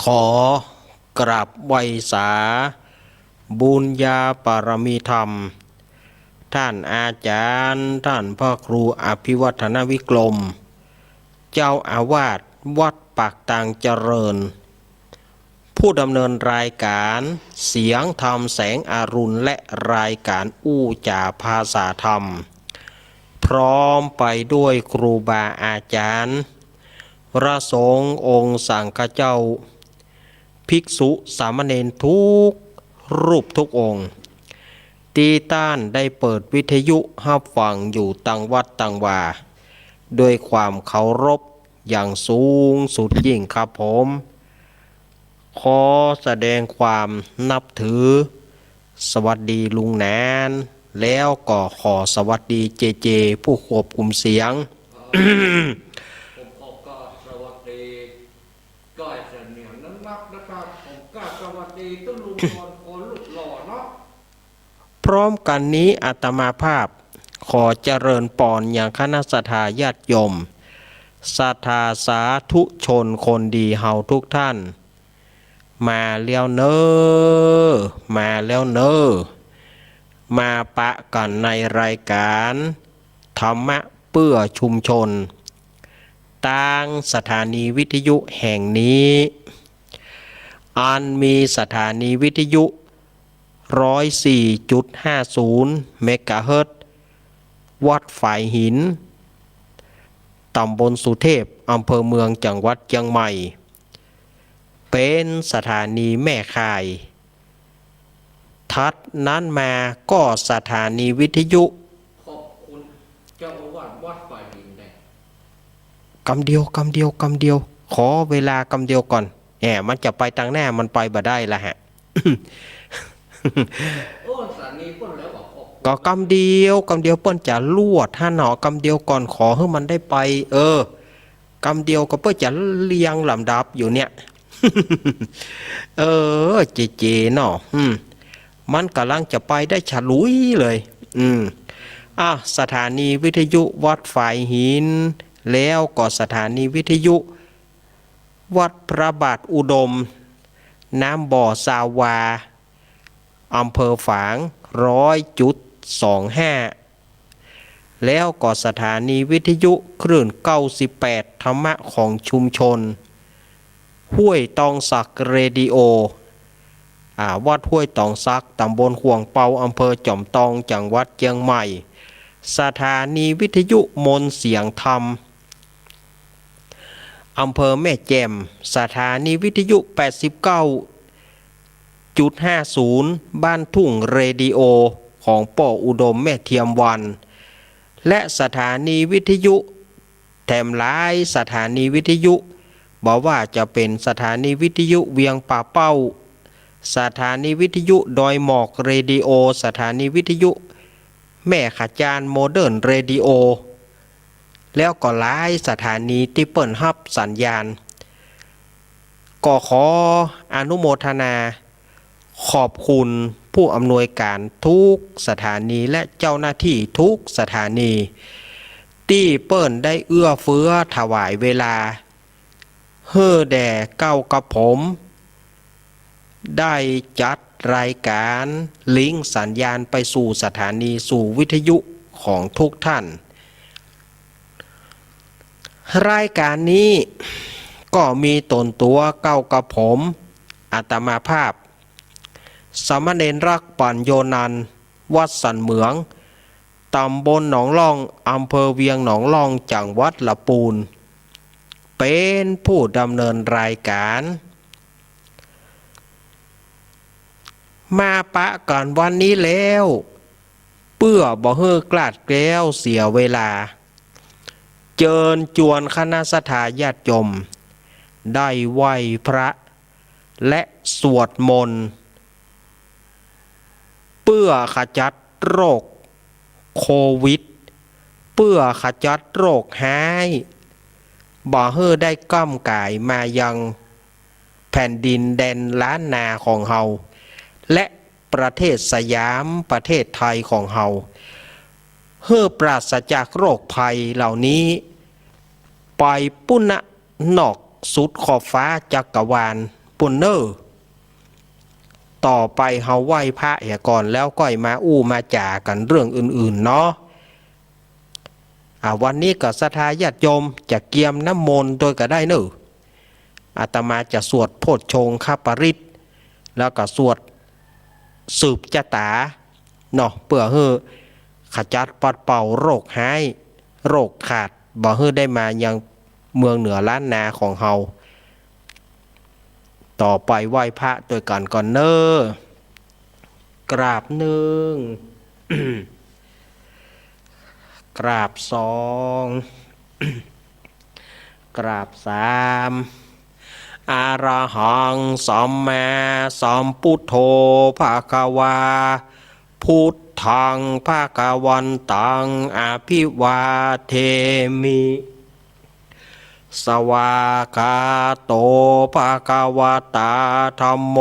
ขอกราบไหว้สาบุญญาปารมีธรรมท่านอาจารย์ท่านพระครูอภิวัฒนวิกรมเจ้าอาวาสวัดปากตางเจริญผู้ดำเนินรายการเสียงธรรมแสงอรุณและรายการอู้จ่าภาษาธรรมพร้อมไปด้วยครูบาอาจารย์พระสงฆ์องค์สังฆเจ้าภิกษุสามเณรทุกรูปทุกองค์ตีต้านได้เปิดวิทยุฮับฟังอยู่ต่างวัดต่างวาด้วยความเคารพอย่างสูงสุดยิ่งครับผมขอแสดงความนับถือสวัสดีลุงแนนแล้วก็ขอสวัสดีเจเจผู้ควบคุมเสียง ผมก็สวัสดีก้อยเสนียงนั้นนักนะครับผมก็สวัสดีต้นลุงนอนคนลูกหล่อเนาะพร้อมกันนี้อาตมาภาพขอเจริญปอนอย่างคณะสัตยาติโยมศรัทธาสาธุชนคนดีเฮาทุกท่านมาแล้วเนอมาแล้วเนอมาปะกันในรายการธรรมะเพื่อชุมชนตั้งสถานีวิทยุแห่งนี้อันมีสถานีวิทยุ 104.50 เมกะเฮิรตซ์วัดฝายหินตำบลสุเทพอำเภอเมืองจังหวัดเชียงใหม่เป็นสถานีแม่ข่ายทัดนั้นมาก็สถานีวิทยุขอบคุณเจ้าอาวาสวัดฝ่ายดินแดงกำเดียวขอเวลากำเดียวก่อนมันจะไปทางหน้ามันไปบ่ได้ละฮะ โอ้สถานีเพิ่นแล้วบอกขอบคุณก็กำเดียวเปิ้นจะลวดถ้าหนอกำเดียวก่อนขอให้มันได้ไปกำเดียวก็เปิ้นจะเรียงลำดับอยู่เนี่ย เจเนาะมันกำลังจะไปได้ฉลุยเลยสถานีวิทยุวัดฝายหินแล้วก็สถานีวิทยุวัดพระบาทอุดมน้ำบ่อสาวาอำเภอฝาง100.25แล้วก็สถานีวิทยุคลื่น98ธรรมะของชุมชนห้วยตองสักเรดิโอวัดห้วยตองสักตำบลห่วงเปาอำเภอจอมตองจังหวัดเชียงใหม่สถานีวิทยุมนเสียงธรรมอำเภอแม่แจ่มสถานีวิทยุ89.50บ้านทุ่งเรดิโอของป่ออุดมแม่เทียมวันและสถานีวิทยุแถมหลายสถานีวิทยุบอกว่าจะเป็นสถานีวิทยุเวียงป่าเป้าสถานีวิทยุดอยหมอกเรดิโอสถานีวิทยุแม่ขจานโมเดิร์นเรดิโอแล้วก็หลายสถานีที่เปิดรับสัญญาณก็ขออนุโมทนาขอบคุณผู้อำนวยการทุกสถานีและเจ้าหน้าที่ทุกสถานีที่เปิ้นได้เอื้อเฟื้อถวายเวลาแด่เก้ากับผมได้จัดรายการลิงก์สัญญาณไปสู่สถานีสู่วิทยุของทุกท่านรายการนี้ก็มีตนตัวเก้ากับผมอาตมาภาพสามเณรรักปัญโยนันท์วัดสันเหมืองตำบลหนองล่องอำเภอเวียงหนองล่องจังหวัดละปูนเป็นผู้ดำเนินรายการมาปะกันวันนี้แล้วเพื่อบ่ให้กลาดแกล้วเสียเวลาเจิญจวนคณะสัตยาติโยมได้ไหว้พระและสวดมนต์เพื่อขจัดโรคโควิดเพื่อขจัดโรคหายบ่ให้ได้ก้ำก่ายมายังแผ่นดินแดนล้านนาของเฮาและประเทศสยามประเทศไทยของเฮาให้ปราศจากโรคภัยเหล่านี้ไปปุณะนอก สุดขอบฟ้าจักรวาลปุ่นเนอร์ต่อไปเฮาไหว้พระก่อนแล้วก็มาอู้มาจ่ากันเรื่องอื่นๆเนาะวันนี้ก็ศรัทธาญาติโยมจะเกียมน้ำมนต์โดยก็ได้เนอะอาตมาจะสวดโพชฌงคปริตแล้วก็สวดสืบจตาเนาะเพื่อให้ขจัดปัดเป่าโรคหายโรคขาดบ่ให้ได้มายังเมืองเหนือล้านนาของเฮาต่อไปไหว้พระโดยกันก่อนเนอกราบหนึ่ง กราบสอง กราบสามอะระหังสัมมาสัมพุทโธภะคะวาพุทธังภะคะวันตังอภิวาเทมิสวากาโตภะคะวะตาธัมโม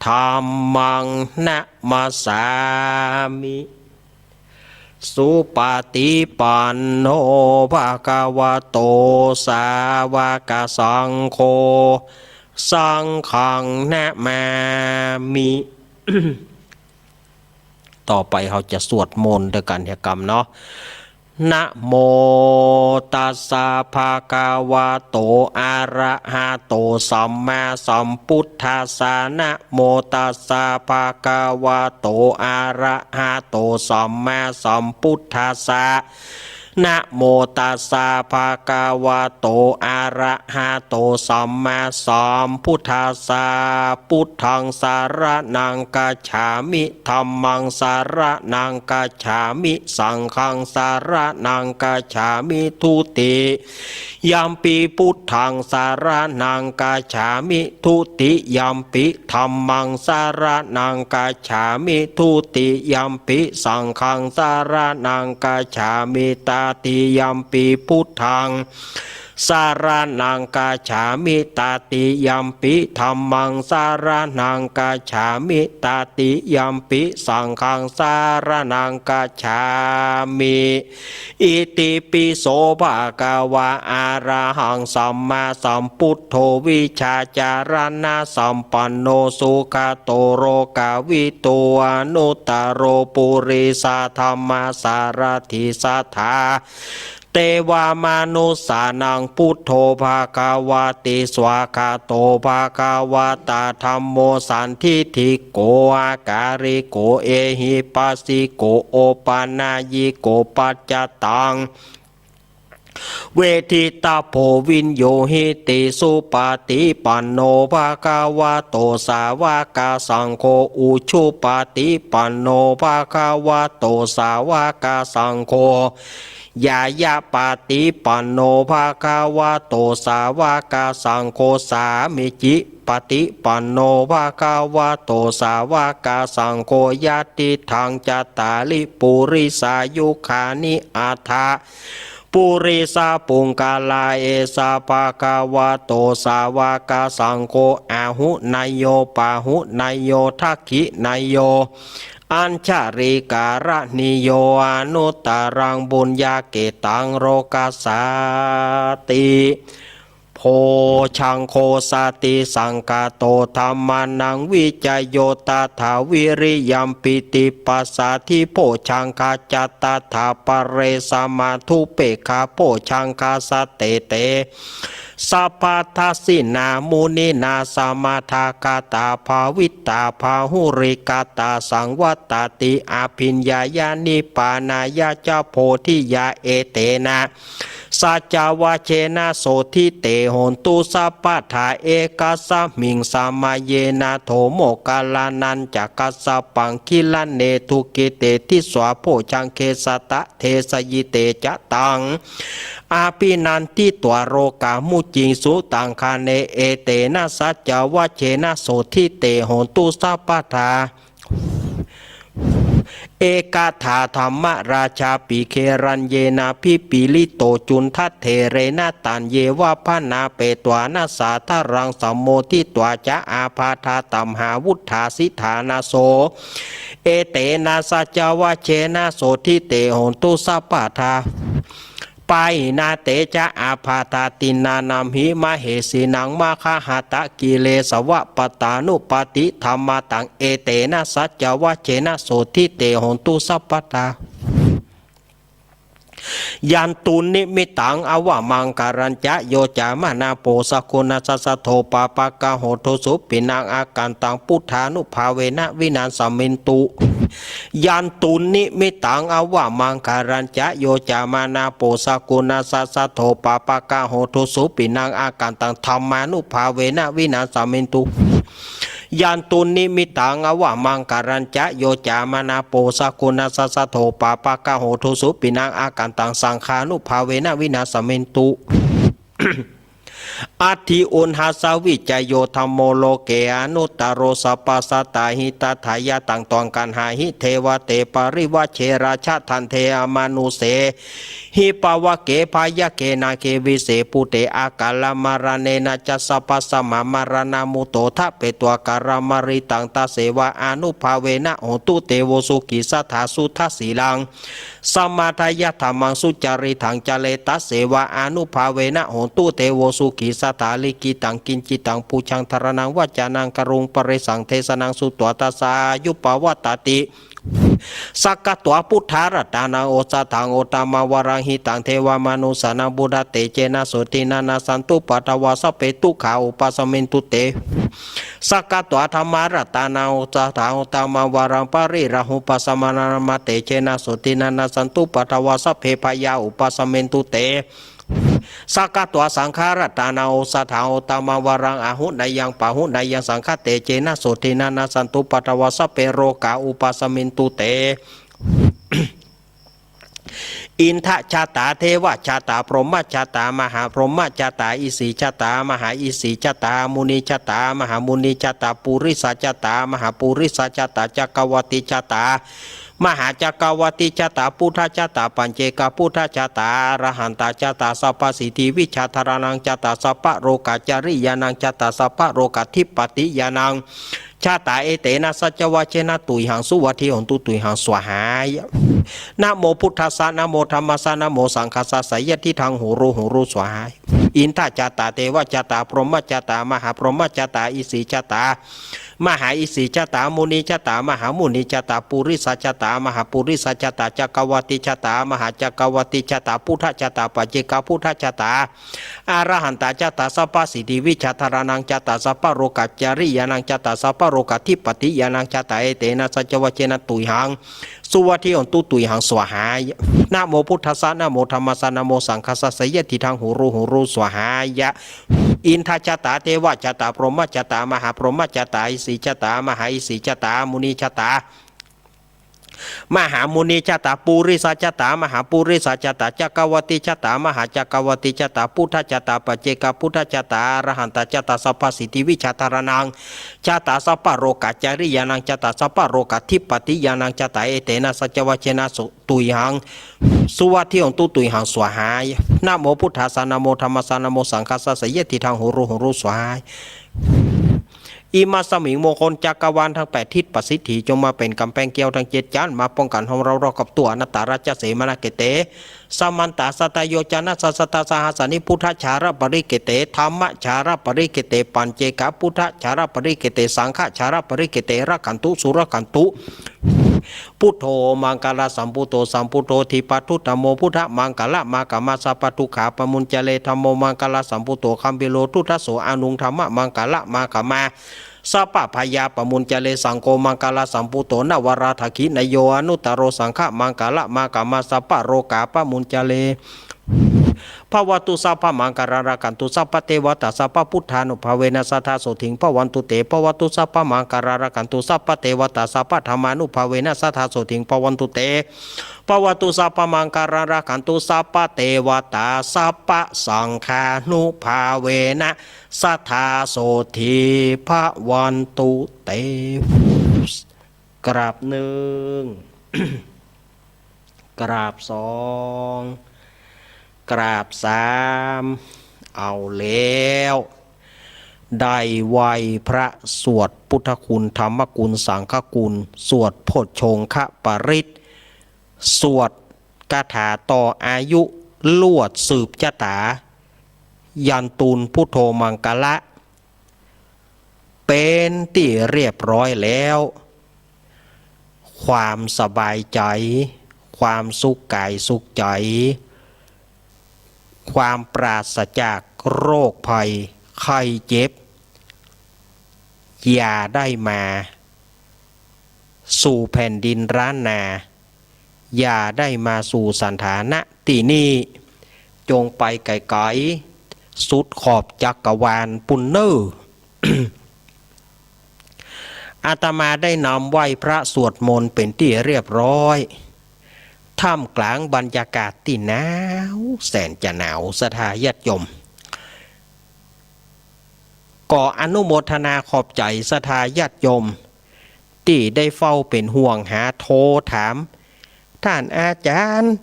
ธัมมังนะมัสสามิสุปฏิปันโนภะคะวะโตสาวกสังโฆสังฆังนะมามิ ต่อไปเราจะสวดมนต์ด้วยกันกรรมเนาะนะโมตัสสะภะคะวะโตอะระหะโตสัมมาสัมพุทธัสสะนะโมตัสสะภะคะวะโตอะระหะโตสัมมาสัมพุทธัสสะนะโมตัสสะภะคะวะโตอะระหะโตสัมมาสัมพุทธัสสะพุทธังสารนังกัจฉามิธัมมังสารนังกัจฉามิสังฆังสารนังกัจฉามิทุติยัมปิพุทธังสารนังกัจฉามิทุติยัมปิธัมมังสารนังกัจฉามิทุติยัมปิสังฆังสารนังกัจฉามิตาติยัมปิพุทธังสารนังกัจฉามิตาติยัมปิธัมมังสารนังกัจฉามิตาติยัมปิสังฆังสารนังกัจฉามิอิติปิโสภะคะวะอะระหังสัมมาสัมพุทโธวิชาจารณะสัมปันโนสุขโตโรกาวิโตอนุตตโรปุริสาธัมมาสารถิสัทธาเตวามนุสานังพุทโธภาคาวาติสวากาโตภาคาวาตาธัมโมสันทิทิโกอาการิโกเอหิปัสสิโกโอปานายิโกปัจจตังเวทิตาโพวินโยหิติสุปฏิปันโนภะคะวะโตสาวกสังโฆอุชุปฏิปันโนภะคะวะโตสาวกสังโฆยายาปฏิปันโนภะคะวะโตสาวกสังโฆสามิจิปฏิปันโนภะคะวะโตสาวกสังโฆญาติทังจตาลิปุริสายุขานิอาทาปุริสาปุงกาลาเอสาภะคะวะโตสาวกสังโฆอาหุนายโยปาหุนายโยทักขินายโยอัญชาริการนิโยอนุตตรังบุญญาเกตังโรกัสสาติโพชังโคสติสังกาโตธรรมานังวิจโยตถาวิริยัมปิติปัสสาธิโพชังคาจัตถาปเรสมาทุเปคาโพชังคาสเตเตสัพพทัสสินามุนินาสมาทากาตาภาวิตาภาหุริกาตาสังวัตติอาภิญญายานิปานายาจาโพธิยาเอเตนะสัจจวาเชนะโสทิเตโหนตุสัพพทาเอกัสสมิงสามาเยนะโถโมกาลานันจักกัสสปังคิลันเนทุกิเตทิสวาโพชังเคสตะเทสยิเตจะตังอาปินันติตัวโรกามุจิงสุตังคาเนเอเตนะสัจจวาเชนะโสทิเตโหนตุสัพพทาเอกาถาธรรมราชาปิเครันเยนาพิปิลิโตจุนทัตเทเรนาตันเยวะพนาเปตวานาสาทารังสัมโมทิตวาจะอาพาธาตัมหาวุธาสิธานาโสเอเตนะสัจจวะเชนะโสทิเตโหนตุสัพพทา ไปนาเตจะอาพาตาตินานามหิมาเหสีนังมาคาหาตะกิเลสวะปตานุปติธรรมาตังเอเตนะสัจจวะเจนะโสทิเตหนตุสัพพตายันตุนิมิตังอวะมังการัญจะโยจามานาโปสกุณัสสะโทปาปะกะโหโทสุปินังอาการตังพุทธานุภาเวนะวินันสมินตุยันตุนิมิตังอวะมังการัญจะโยจามานาโปสกุณัสสะโทปาปะกะโหโทสุปินังอาการตังธรรมานุภาเวนะวินันสมินตุยันตุนิมิตังอวะมังการัญจะโยจามานาโปสกุณัสสะโทปาปะกะโหโทสุปินังอาการตังสังขานุภาเวนะวินาสมินตุ อัตถิอุณหาสวิจโยธรรมโมโลเกอนุตตโรสัพพสัตตาหิตถายะตังตองกันหาหิเทวเตปริวะเชราชาทันเทอมานุเสหิปวะเกภายะเกนาเควิเสปุเตอากาลมารเนนะจัสสปสมามารณามุโตทะเปตัวการามริตังตาเสวะอนุภาเวนะโหตุเตโวสุกิสัทธาสุทัสสีลังสมาทายะธรรมังสุจาริถังจเลตัสเสวะอนุภาเวนะโหตุเตโวสุกิสัทธาลิกิตังกินจิตังปูชังธรนังวัจานังกรุงปริสังเทสนังสุตวตัสสายุปวัตติสักกะตัวพุทธารตานังโอสถังโอตามาวรังหิตังเทวมนุสานังบุดเตเจนะโสตินานาสันตุปัตวาสเปตุขาอุปสมินตุเตสักกะตัวธรรมารตานังโอสถังโอตามาวรังปริราหุปสมานามเตเจนะโสตินานาสันตุปัตวาสเพพยาอุปสมินตุเตสักกะตัวสังขารตานาโอสถาโอตามาวรังอาหุนายังปะหุนายังสังฆเตเจนะโสตินานาสันตุปัตวาสเปโรกาอุปสมินตุเต อินทชาตาเทวชาตาพรหมชาตามหาพรหมชาตาอิสีชาตามหาอิสีชาตามุนีชาตามหามุนีชาตาปุริสชาตามหาปุริสชาตาจักรวติชาตามหาจักรวติชาตาพุทธชาตาปัญเจกพุทธชาตาอรหันตชาตาสัพพสิทธิวิชาธานังชาตาสัพพโรกาจาริยานังชาตาสัพพโรกาทิปติยานังชาตาเอเตนะสัจวะเชนะตุยหังสุวัติหนตุตุยหังสวหายนะโมพุทธัสสะนะโมธัมมัสสะนะโมสังฆัสสะไสยทิทังหูรูสวหายอินทชาตาเทวชาตาพรหมชาตามหาพรหมชาตาอิสีชาตามหาอิสีชาตามุนีชาตามหามุนีชาตาปุริสชาตามหาปุริสชาตาจักรวติชาตามหาจักรวติชาตาพุทธชาตาปัจเจกพุทธชาตาอรหันตชาตาสัพพสิทธิวิชาธานังชาตาสัพพโรกัจจาริยานังชาตาสัพพโรกัทิปติยานังชาตาเอเตนะสัจวะเชนะตุยหังสุวัติหนตุตุยหังสวหายนะโมพุทธัสสะนะโมธัมมัสสะนะโมสังฆัสสะไสยทิทังหูรูสวหายะอินทชาตาเทวชาตาพรหมชาตามหาพรหมชาตาอิสีชาตามหาอิสีชาตามุนีชาตามหามุนีชาตาปุริสชาตามหาปุริสชาตาจักรวติชาตามหาจักรวติชาตาพุทธชาตาปัจเจกพุทธชาตาอรหันตชาตาสัพพสิทธิวิชาธารนังชาตาสัพพโรกัจจาริยานังชาตาสัพพโรกัทิปติยานังชาตาเอเตนะสัจวะเชนะตุยหังสุวัติหนตุตุยหังสวหายนะโมพุทธัสสะนะโมธัมมัสสะนะโมสังฆัสสะไสยทิทังหูรูสวหายอิมาสมิงมงคลจักรวาลทั้ง8ทิศประสิทธิจงมาเป็นกำแพงเกี่ยวทั้ง7จานมาป้องกันของเรากับตัวอนัตตาราชเสมานาเกเตสมันตาสตโยจนะสัสตาสหัสนิพุทธชาระปริเกเตธรรมชาระปริเกเตปัญเจกพุทธชาระปริเกเตสังฆชาระปริเกเตรักขันตุสุรขันตุพุทโธมังกลสัมพุโตสัมพุโตทิปัทุตโมพุทธมังกละมากามาสัพทุขาปมุญเจเลธรรมโมมังกลสัมพุโตคัมปิโลทุทโสอนุงธรรมมังกละมากามาสัพพยาปมุญเจเลสังโฆมังกลสัมพุโตนวราถกินโยอนุตตโรสังฆมังกละมากามาสัพพโรกาปมุญเจเลภวตุสัพพมังการากันตุสัพพเทวตาสัพพพุทธานุภาเวนัสทาโสถิงภวันตุเตภวตุสัพพมังการากันตุสัพพเทวตาสัพพธรรมานุภาเวนัสทาโสถิงภวันตุเตภวตุสัพพมังการากันตุสัพพเทวตาสัพพสังฆานุภาเวนัสทาโสถิภวันตุเตกราบหนึ่ง กราบสองกราบสามเอาแล้วได้ไหวพระสวดพุทธคุณธรรมคุณสังฆคุณสวดโพชฌงคปริตสวดคาถาต่ออายุ ลวดสืบชะตายันตูนพุทโธมังกละเป็นที่เรียบร้อยแล้วความสบายใจความสุขกายสุขใจความปราศจากโรคภัยไข้เจ็บอย่าได้มาสู่แผ่นดินร้านนาอย่าได้มาสู่สันฐานะที่นี่จงไปไกลๆสุดขอบจักรวาลปุณเนอร์ อาตมาได้นำไหว้พระสวดมนต์เป็นที่เรียบร้อยท่ามกลางบรรยากาศที่หนาวแสนจะหนาวศรัทธาญาติโยมก่ออนุโมทนาขอบใจศรัทธาญาติโยมที่ได้เฝ้าเป็นห่วงหาโทรถามท่านอาจารย์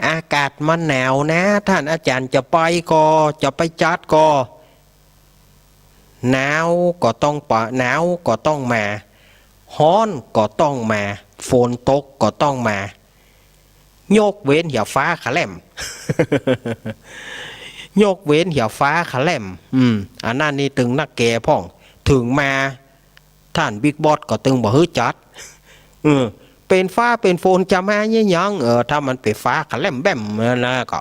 อากาศมันหนาวนะท่านอาจารย์จะไปก็จะไปจัดก็หนาวก็ต้องหนาวก็ต้องมาฮ้อนก็ต้องมาฝนตกก็ต้องมายกเว้นอย่าฟ้าขะแหลม ยกเว้นอย่าฟ้าขะแหลมอันนั้นนี่ตึงนักแก่พ่องถึงมาท่านบิ๊กบอสก็ตึงบอกเฮ้ยจัดเป็นฟ้าเป็นฝนจะมาเนี่ยยังถ้ามันเป็นฟ้าขะแหลมแบมนะก็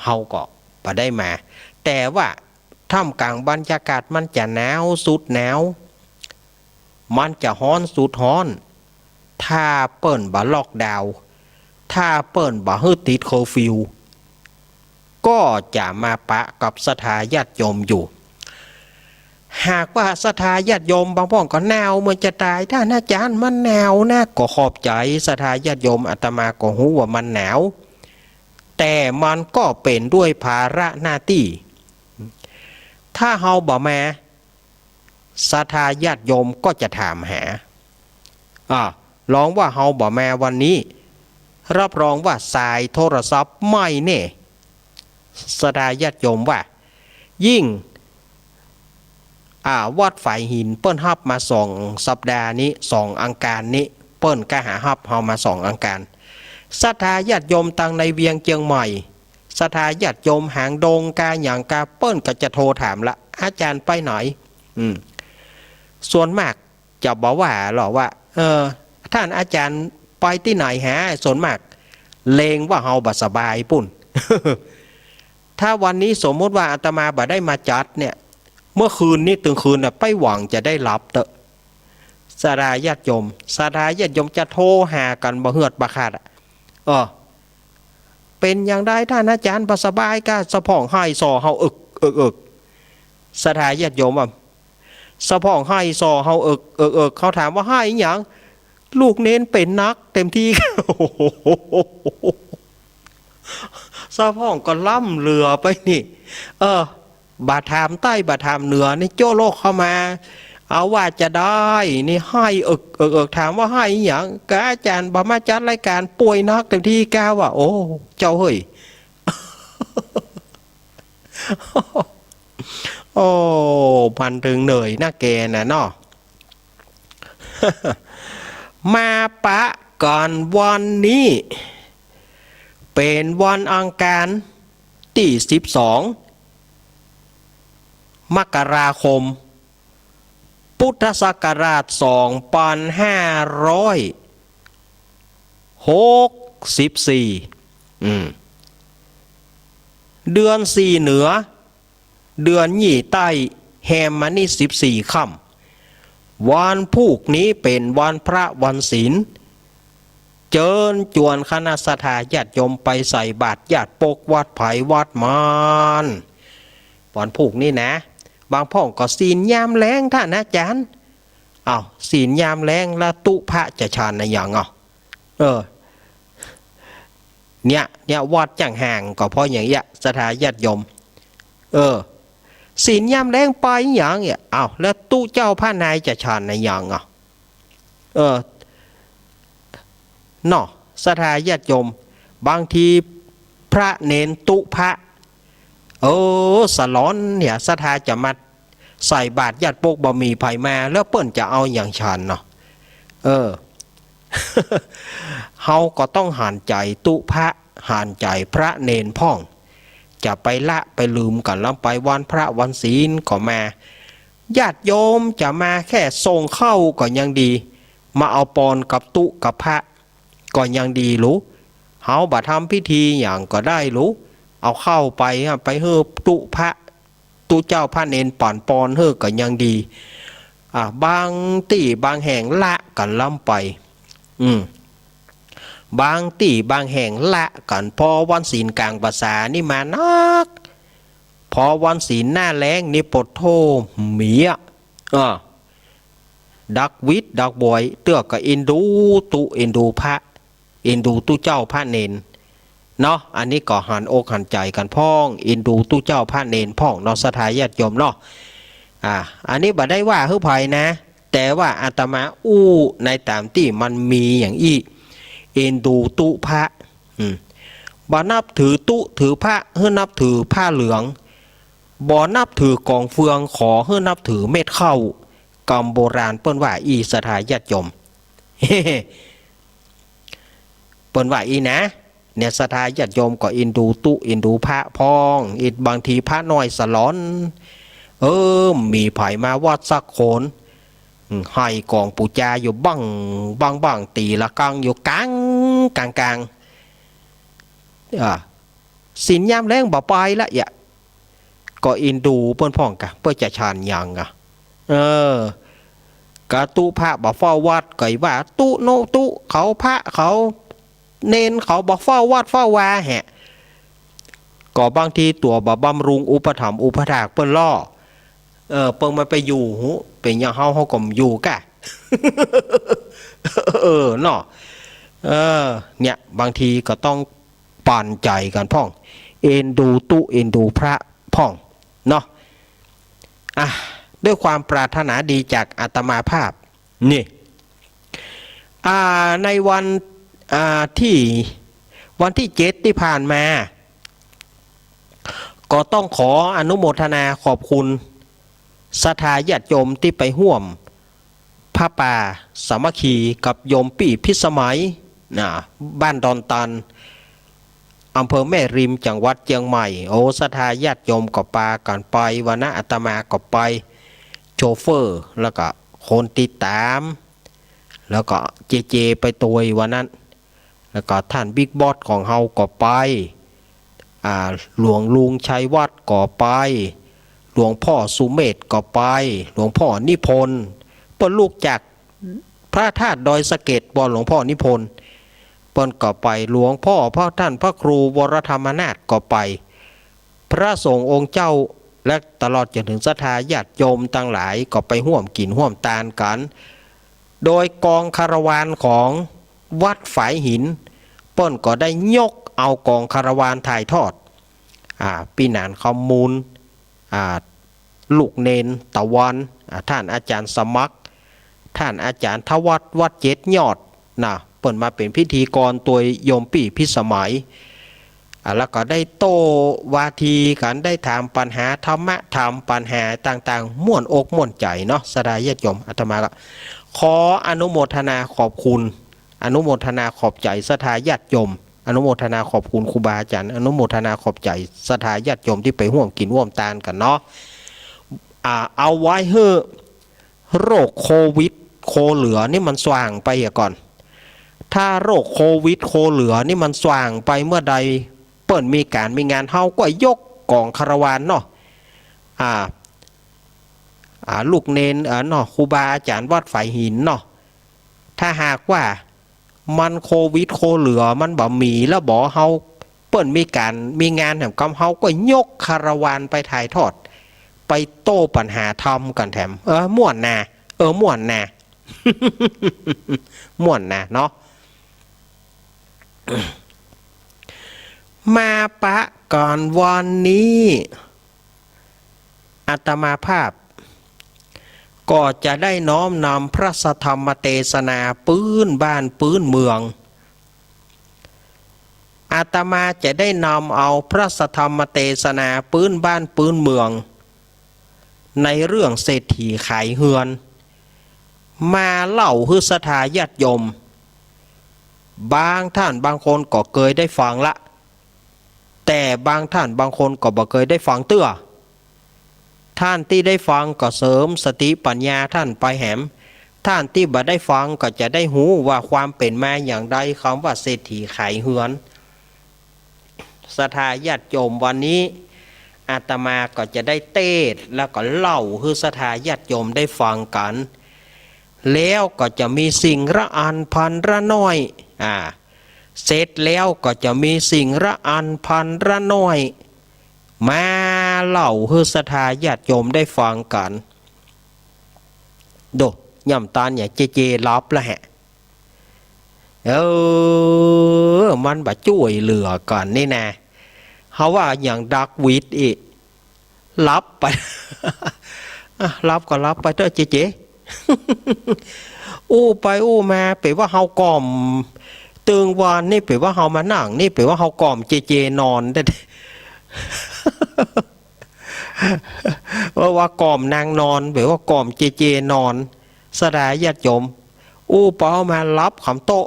เฮาก็ไปได้มา แต่ว่าท่ามกลางบรรยากาศมันจะหนาวสุดหนาวมันจะฮ้อนสุดฮ้อนถ้าเปิ้นบ่ล็อกดาวน์ถ้าเปิ้นบ่ฮึดติดเคอร์ฟิวก็จะมาปะกับศรัทธาญาติโยมอยู่หากว่าศรัทธาญาติโยมบางพ่องก็หนาวเหมือนจะตายถ้าอาจารย์มันหนาวนะก็ขอบใจศรัทธาญาติโยมอาตมาก็รู้ว่ามันหนาวแต่มันก็เป็นด้วยภาระหน้าที่ถ้าเฮาบ่มาศรัทธาญาติโยมก็จะถามหาลองว่าเฮาบ่มาวันนี้รับรองว่าสายโทรศัพท์ไม่แน่ศรัทธาญาติโยมว่ายิ่งวัดฝ่ายหินเปิ้นฮับมา2 สัปดาห์นี้2 อังคารนี้เปิ้นก็หาฮับเฮามา2 อังคารศรัทธาญาติโยมตังในเวียงเชียงใหม่ศรัทธาญาติโยมหางดงกาอย่างกาเปิ้นก็จะโทรถามละอาจารย์ไปไหนส่วนมากจะบอกว่าหรอว่าท่านอาจารย์ไปที่ไหนฮะส่วนมากเลงว่าเฮาบ่สบายปุ่น ถ้าวันนี้สมมติว่าอาตมาบ่ได้มาจัดเนี่ยเมื่อคืนนี้ตึงคืนไปหวังจะได้หลับเตอะศรัทธาญาติโยมศรัทธาญาติโยมจะโทรหากันบ่เหือดบ่ขาดเป็นอย่างไรท่านอาจารย์บ่สบายก็สะพ้องไห้ซอเฮาอึกศรัทธาญาติโยมสะพ้องไห้ซอเฮาอึกเขาถามว่าไห้หยังลูกเน้นเป็นนักเต็มที่ สะพ้องก็ล่ำเรือไปนี่บาทามใต้บาทามเหนือนี่โจ้โลกเข้ามาเอาว่าจะได้นี่ให้ถามว่าให้หยังกอาจารย์บ่มาจัดรายการป่วยนักเต็มที่ก้าวว่าโอ้เจ้าเฮ้ย โอ้พันถึงเหนื่อยนะแกน่ะเนาะ มาปะก่อนวันนี้เป็นวันอังคารที่12 มกราคมพุทธศักราช2564เดือน4เหนือเดือนยี่ใต้แฮมมานี่14 ค่ำวันพุกนี้เป็นวันพระวันศีลเจิญจวนคณะศรัทธาญาติโยมไปใส่บาตรญาติปกวัดไผ่วัดมานวันพุกนี้นะบางพ่องก็ศีลยามแรงท่านอาจารย์ศีลยามแรงละตุพระจะชานในอย่างเนี่ยวัดจังห่างก็เพราะอย่างเงี้ยศรัทธาญาติโยมศีลยามแรงไปอย่างเงี้ยแล้วตู้เจ้าพระนายจะชานในอย่างเนาะศรัทธาญาติโยมบางทีพระเนนตุพระสลอนเนี่ยศรัทธาจะมาใส่บาตรญาติปกบ่มีไผมาแล้วเปิ้นจะเอาอย่างฉันเนาะ เฮาก็ต้องหันใจตุพระ หานใจพระเนนพ่องจะไปละไปลืมกันแล้วไปวันพระวันศีลก็มาญาติโยมจะมาแค่ส่งเข้าก็ยังดีมาเอาปอนกับตุกับพระก็ยังดีรู้เฮาบ่ทำพิธีอย่างก็ได้รู้เอาเข้าไปเฮือตุพระตุเจ้าพระเนนป่อนปอนเฮือก็ยังดีบางที่บางแห่งละกันล้ำไปบางที่บางแห่งละกันพอวันศีลกลางภาษานี่มานักพอวันศีลหน้าแรงนี่ปดโทเมียดักวิทดักบอยเตือกกับอินดูตุอินดูพระอินดูตุเจ้าพระเนนเนาะอันนี้ก็หันอกหันใจกันพ้องอินดูตุเจ้าพระเนนพ้องเนาะสถาญาติโยมเนาะอันนี้บ่ได้ว่าฮือไผนะแต่ว่าอาตมาอู้ในตามที่มันมีอย่างอีเอ็นดูตุพระบ่นับถือตุถือพระเฮือนับถือผ้าเหลืองบ่นับถือกองเฟืองขอเฮือนับถือเม็ดเข้ากำโบราณเปิ้นว่าอีสถาญาติโยม เปิ้นว่าอีนะเนี่ยสถาญาติโยมก็อินดูตุอินดูพระพองอินบางทีพระน้อยสลอนมีไผมาวัดสักโคนให้กองปูจาอยู่บังตีละกังอยู่กลางสินยามแรงบ่ไปละก็อินดูเปิ้นพ่องกะเพื่อจะชานยังกะตุพระบ่เฝ้าวัดก็ว่าตุโนตุเขาพระเขาเนนเขาบ่เฝ้าวัดเฝ้าวาแฮะก็บางทีตัวบ่บำรุงอุปถัมภ์อุปถากเปิ้นล่อเปิ้งมันไปอยู่หูเป็นอย่างเฮาก็อยู่กะ เนาะเนี่ยบางทีก็ต้องปั่นใจกันพ่องเอ็นดูตุเอ็นดูพระพ่องเนาะด้วยความปรารถนาดีจากอาตมาภาพนี่ในวันที่7ที่ผ่านมาก็ต้องขออนุโมทนาขอบคุณศรัทธาญาติโยมที่ไปร่วมผ้าป่าสามัคคีกับโยมปี่พิสมัยบ้านดอนตันอำเภอแม่ริมจังหวัดเชียงใหม่ศรัทธาญาติโยมก็ปากันไปวันนั้นอาตมาก็ไปโชเฟอร์แล้วก็คนติดตามแล้วก็เจไปตัววันนั้นแล้วก็ท่านบิ๊กบอสของเฮาก็ไปหลวงลุงชัยวัฒน์ก็ไปหลวงพ่อสุเมธก็ไปหลวงพ่อนิพนธ์เปิ้นลูกจากพระธาตุดอยสะเก็ดบ่หลวงพ่อนิพนธ์เปิ้นก็ไปหลวงพ่อพระท่านพระครูวรธรรมนาถก็ไปพระสงฆ์องค์เจ้าและตลอดจนถึงศรัทธาญาติโยมทั้งหลายก็ไปร่วมกินร่วมทานกันโดยกองคาราวานของวัดฝายหินเปิ้นก็ได้ยกเอากองคาราวานถ่ายทอดปีนานคำมูลลูกเนนตะวันท่านอาจารย์สมัครท่านอาจารย์ทวัฒน์วัดเจ็ดยอดเปิดมาเป็นพิธีกรตัวโยมปี่พิสมัยแล้วก็ได้โต้วาทีกันได้ถามปัญหาธรรมะถามปัญหาต่างๆม่วนอกม่วนใจเนาะสดายญาติโยมอาตมาก็ขออนุโมทนาขอบคุณอนุโมทนาขอบใจศรัทธาญาติโยมอนุโมทนาขอบคุณครูบาอาจารย์อนุโมทนาขอบใจศรัทธาญาติโยมที่ไปร่วมกินร่วมทานกันเนาะเอาไว้เฮ้อโรคโควิดโคเหลือนี่มันสว่างไปก่อนถ้าโรคโควิดโคเหลือนี่มันสว่างไปเมื่อใดเปิดมีการมีงานเฮาก็ยกกองคาราวานเนาะลูกเนนเนาะครูบาอาจารย์วัดฝายหินเนาะถ้าหากว่ามันโควิดโคเหลือมันบ่มีแล้วบ่เฮาเปิดมีการมีงานแถมกำเฮาก็ยกคาราวานไปถ่ายทอดไปโต้ปัญหาทำกันแถมม่วนนะม่วนนะ ม่วนนะเนาะ มาปะก่อนวันนี้อาตมาภาพก็จะได้น้อมนำพระสัทธรรมเทศนาปื้นบ้านปื้นเมืองอาตมาจะได้นำเอาพระสัทธรรมเทศนาปื้นบ้านปื้นเมืองในเรื่องเศรษฐีขายเฮือนมาเล่าให้ศรัทธาญาติโยมบางท่านบางคนก็เคยได้ฟังละ แต่บางท่านบางคนก็บ่เคยได้ฟังเตื้อท่านที่ได้ฟังก็เสริมสติปัญญาท่านไปแหมท่านที่บ่ได้ฟังก็จะได้หูว่าความเป็นมาอย่างใดคำว่าเศรษฐีไขเหือนศรัทธาญาติโยมวันนี้อาตมาก็จะได้เทศน์แล้วก็เล่าให้ศรัทธาญาติโยมได้ฟังกันแล้วก็จะมีสิ่งละอันพันละน้อยเสร็จแล้วก็จะมีสิ่งละอันพันละน้อยมาเล่าให้ศรัทธาญาติโยมได้ฟังกันโดย่ำตาเนี่ยเจรับละฮะมันบ่ช่วยเหลือกันนี่นะเขาว่าอย่างดักวิดอีกรับไป รับก็รับไปเถอะเจ อู้ไปอู้มาเปว่าเฮากล่อมตึงวานนี่เปว่าเฮามานั่งนี่เปว่าเฮากล่อมเจนอนได้ ว่ากล่อมนางนอนเปว่ากล่อมเจนอนสดายญาติโยมอู้เปามารับคำโต๊ะ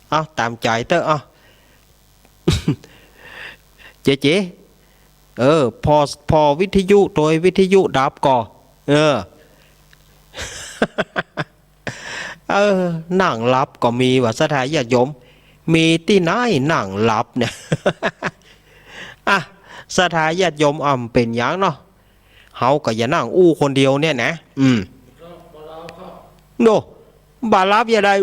เอาตามใจเถอะเจพอวิทยุโดยวิทยุดับก่อนั่งรับก็มีว่าสถานญาติโยมมีที่ไหนนั่งรับเนี่ย สถานญาติโยมเป็นอย่างเนาะเฮาก็อย่านั่งอู้คนเดียวเนี่ยนะโนบารับอย่าได้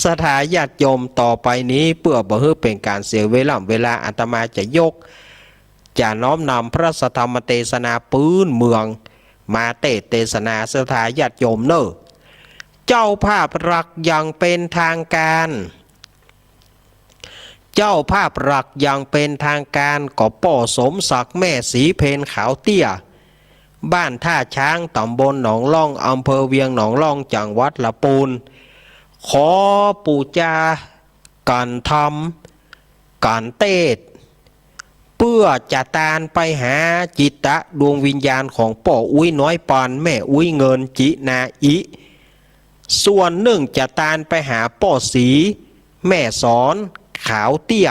สถานญาติโยมต่อไปนี้เพื่อบ่ให้เป็นการเสียเวลาอาตมาจะยกจะน้อมนำพระสัทธรรมเทศนาปื้นเมืองมาเทศนาสถานญาติโยมเนอะเจ้าภาพหลักอย่างเป็นทางการเจ้าภาพหลักอย่างเป็นทางการก็ป่อสมศักดิ์แม่สีเพนขาวเตี้ยบ้านท่าช้างตำบลหนองล่องอำเภอเวียงหนองล่องจังหวัดละปูนขอปู่จาการทำการเทศเพื่อจะตานไปหาจิตตะดวงวิญญาณของป่ออุ้ยน้อยปานแม่อุ้ยเงินจินาอิส่วนหนึ่งจะตานไปหาป่อสีแม่สอนขาวเตี้ย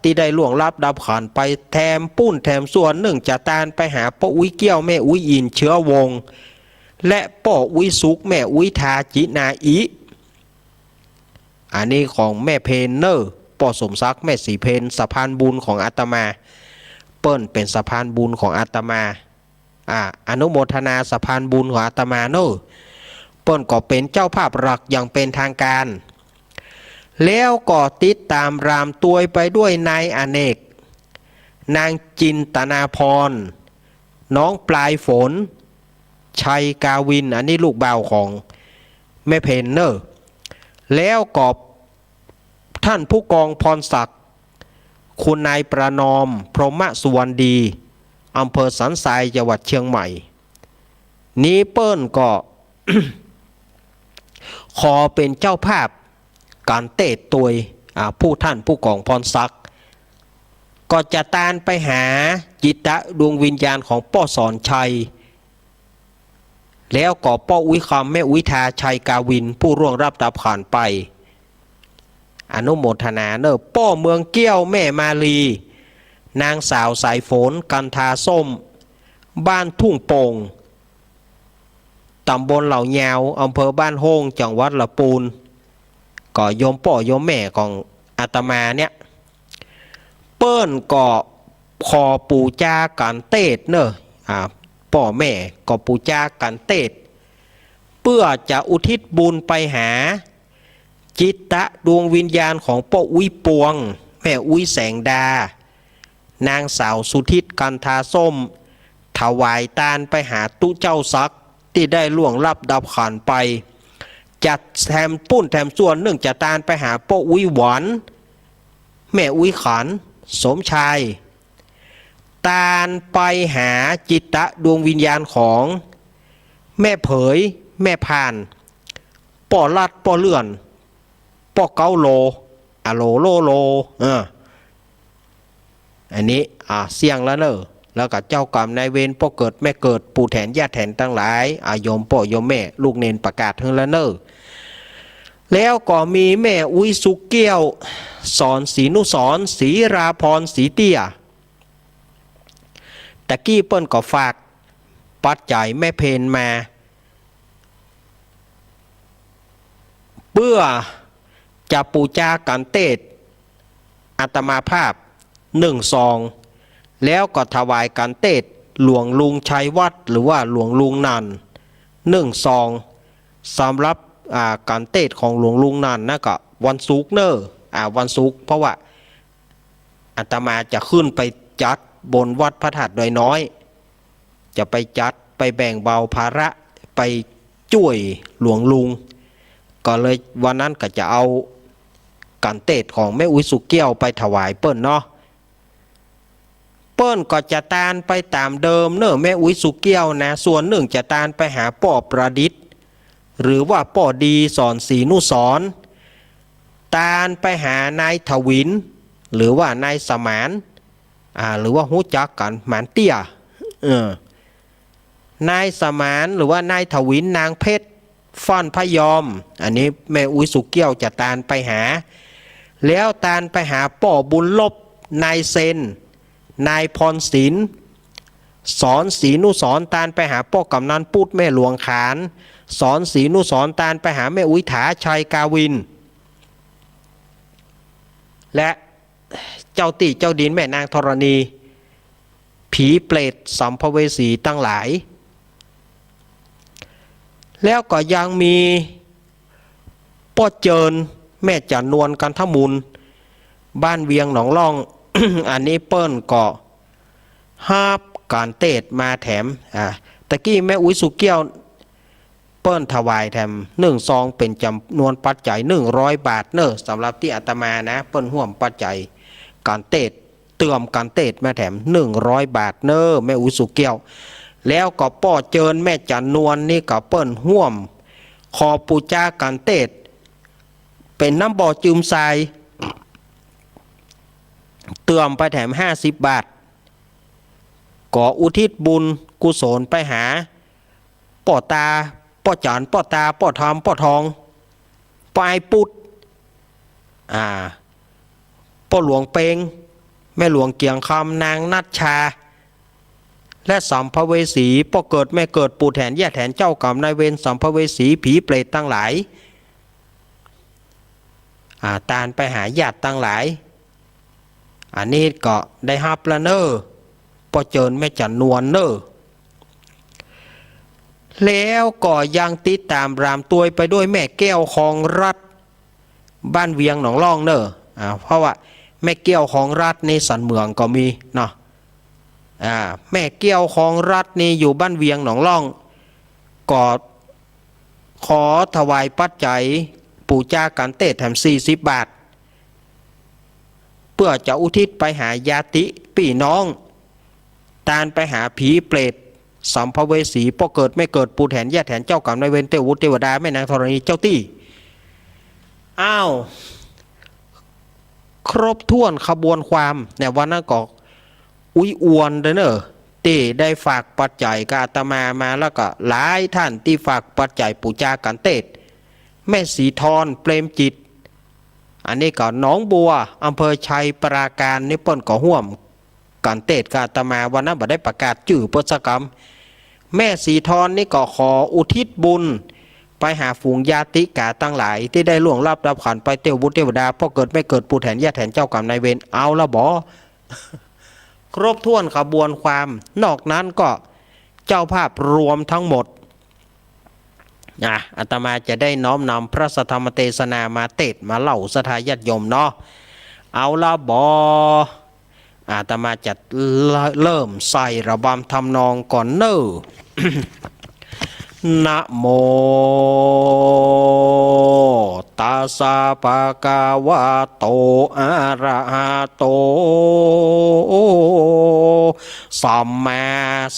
ที่ได้ล่วงลับดับขันไปแถมปุ้นแถมส่วนหนึ่งจะตานไปหาป่ออุ้ยเกี้ยวแม่อุ้ยอินเชื้อวงและป่ออุ้ยสุกแม่อุ้ยทาจินาอิอันนี้ของแม่เพนเนอร์ป่อสมศักดิ์แม่สีเพนสะพานบุญของอาตมาเปิ้นเป็นสะพานบุญของอาตมาอนุโมทนาสะพานบุญของอาตมาเนอร์เปิ้นก็เป็นเจ้าภาพหลักอย่างเป็นทางการแล้วก็ติดตามรามตัวยไปด้วยนายอเนกนางจินตนาพรน้องปลายฝนชัยกาวินอันนี้ลูกบ่าวของแม่เพนเนอร์แล้วก็ท่านผู้กองพรศักดิ์คุณนายประนอมพรหมสุวรรณดีอำเภอสันทรายจังหวัดเชียงใหม่นี้เปิ้ลก็ ขอเป็นเจ้าภาพการเตะตัวยผู้ท่านผู้กองพรศักดิ์ก็จะตานไปหาจิตตะดวงวิญญาณของป้อสอนชัยแล้วก็ป้ออุ้ยคำแม่อุ้ยทาชัยกาวินผู้ร่วงรับดับขันไปอนุโมทนาเนอะป้อเมืองเกี้ยวแม่มาลีนางสาวสายฝนกันทาส้มบ้านทุ่งโป่งตำบลเหล่ายาวอำเภอบ้านโฮงจังหวัดละปูนก็โยมป้อโยมแม่ของอาตมาเนี่ยเปิ้นก็ขอปู่จากันเทศเนอะป้อแม่ก็ปู่จากันเทศเพื่อจะอุทิศบุญไปหาจิตตะดวงวิญญาณของป้ออุ้ยปวงแม่อุ้ยแสงดานางสาวสุทิศกันทาส้มถวายตานไปหาตุเจ้าซักที่ได้ล่วงลับดับขันไปจัดแถมปุ้นแถมส่วนหนึ่งจะตานไปหาป้ออุ้ยหวานแม่อุ้ยขันสมชายตานไปหาจิตตะดวงวิญญาณของแม่เผยแม่พานป้อลัดป้อเลื่อนป้อเกาโลโลอันนี้เสี่ยงแล้วเนอะ แล้วก็เจ้ากรรมนายเวรพ่อเกิดแม่เกิดปู่แทนญาติแทนทั้งหลายอายมพ่อโยมแม่ลูกเนนประกาศเฮละเนอแล้วก็มีแม่อุ้ยสุกเกี้ยวสอนศรีนุสรศรีราพรศรีเตี้ยตะกี้เปิ้นก็ฝากปัจจัยแม่เพนมาเพื่อจะปูจากันเตศอาตมาภาพ1 ซองแล้วก็ถวายกันเตศหลวงลุงชัยวัดหรือว่าหลวงลุงนัน1 ซองสำหรับการเตศของหลวงลุงนันนะก็วันศุกร์เนอะวันศุกร์เพราะว่าอาตมาจะขึ้นไปจัดบนวัดพระธาตุดอยน้อยจะไปจัดไปแบ่งเบาภาระไปช่วยหลวงลุงก็เลยวันนั้นก็จะเอากันเตศของแม่อุ้ยสุกเกี้ยวไปถวายเปิ้นเนาะเปิ้นก็จะตานไปตามเดิมเนอะแม่อุ้ยสุกเกี้ยวนะส่วนหนึ่งจะตานไปหาป่อประดิษฐ์หรือว่าป่อดีสอนศรีนุสรตานไปหานายถวินหรือว่านายสมานหรือว่าฮู้จักกันหมานเตี้ยนายสมานหรือว่านายถวินนางเพชรฟ้อนพยอมอันนี้แม่อุ้ยสุกเกี้ยวจะตานไปหาแล้วตานไปหาป่อบุญลบนายเซนนายพรศิลป์สอนศรีนุสรตานไปหาป่อกำนันปุดแม่หลวงขานสอนศรีนุสรตานไปหาแม่อุ้ยถาชัยกาวินและเจ้าติเจ้าดินแม่นางธรณีผีเปรตสัมภเวสีตั้งหลายแล้วก็ยังมีป้อเจิญแม่จันนวลกันทมุนบ้านเวียงหนองล่อง อันนี้เปิ้นก็ฮาบการเตศมาแถมตะกี้แม่อุ้ยสุกเกี้ยวเปิ้นถวายแถม1 ซองเป็นจำนวนปัจจัย100 บาทเนอะสำหรับที่อาตมานะเปิ้นห่วมปัจจัยการเตศเติมการเตศมาแถม100 บาทเนอะแม่อุ้ยสุกเกี้ยวแล้วก็ป้อเจิญแม่จันนวลนี่ก็เปิ้นห่วมขอปูจาการเตศเป็นน้ำบ่อจืมทรายเติมไปแถม50 บาทก่ออุทิศบุญกุศลไปหาป่อตาป่อจันป่อตาป่อทอมป่อทองป่อไอปุดป่อหลวงเปงแม่หลวงเกียงคำนางนัชชาและสัมภเวสีป่อเกิดแม่เกิดปู่แทนย่าแทนเจ้ากรรมนายเวรสัมภเวสีผีเปรตตั้งหลายตานไปหาญาติตั้งหลายอันนี้ก็ได้ฮับแล้วเนอพอเจิญแม่จันนวลเนอแล้วก็ยังติดตามรามตัวไปด้วยแม่แก้วของรัฐบ้านเวียงหนองล่องเนอเพราะว่าแม่แก้วของรัฐในสันเมืองก็มีเนาะแม่แก้วของรัฐนี่อยู่บ้านเวียงหนองล่องก็ขอถวายปัจจัยปูจากันเตศแถม40 บาทเพื่อจะอุทิศไปหาญาติพี่น้องตานไปหาผีเปรตสัมภเวสีป่อเกิดไม่เกิดปู่แทนย่าแทนเจ้ากรรมนายเวรเทวุฒิเทวดาแม่นางธรณีเจ้าตี้ครบถ้วนขบวนความเนี่ยวันนั้นก็อุ้ยอวนเด้อเนอะที่ได้ฝากปัจจัยกับอาตมาแล้วก็หลายท่านที่ฝากปัจจัยปูจากันเตศแม่สีทรเปรมจิตอันนี้ก็หนองบัวอำเภอชัยปราการนี่เปิ้นก็ห่วมกันเตศกับอาตมาวันนั้นบ่ได้ประกาศชื่อพุทธกรรมแม่สีทรนี่ก็ขออุทิศบุญไปหาฝูงญาติกาตั้งหลายที่ได้ล่วงลับรับขันไปเทวบุตรเทวดาพ่อเกิดไม่เกิดปู่แทนย่าแทนเจ้ากรรมนายเวรเอาละบ่ ครบถ้วนขบวนความนอกนั้นก็เจ้าภาพรวมทั้งหมดอาตมาจะได้น้อมนำพระสัทธรรมเทศนามาเทศมาเล่าสทาญาติโยมเนาะเอาละบ่อาตมาจะเริ่มใส่ระบำทำนองก่อนเนอ นะโมตัสสะภะคะวะโตอะระหะโตสัมมา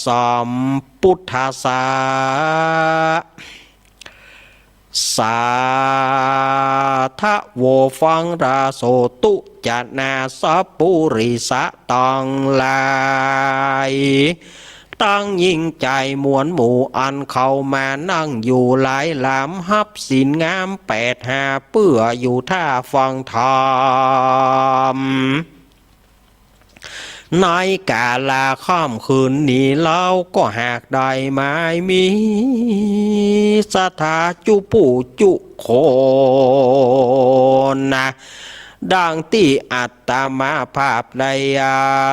สัมพุทธัสสะสาธะโวฟังราโสตุ จนาสัพปุริสะตังหลายตั้งยิ่งใจมวลหมู่อันเข้ามานั่งอยู่หลายหลามฮับศีลงาม85เปื่ออยู่ท่าฟังธรรมในกาลาค่ำคืนนี้เราก็หากได้ไม่มีสถาจุผู้จุโคนนะดังที่อัตมาภาพได้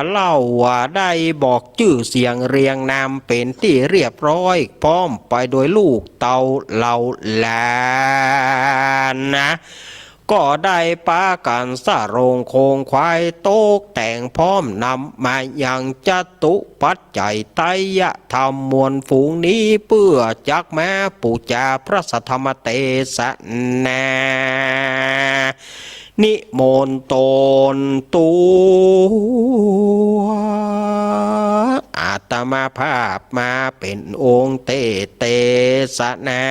เล่าว่าได้บอกชื่อเสียงเรียงนามเป็นที่เรียบร้อยพร้อมไปโดยลูกเต่าเหล่าหลานนะก็ได้ปากันสะโรงโคงควายโต๊กแต่งพร้อมนำมาอย่างจตุปัจจัยไตยธรรมมวลฝูงนี้เพื่อจักแม้ปูจาพระสัทธรรมเตสนานิมนต์ตนตัวอาตมาภาพมาเป็นองค์เตสนา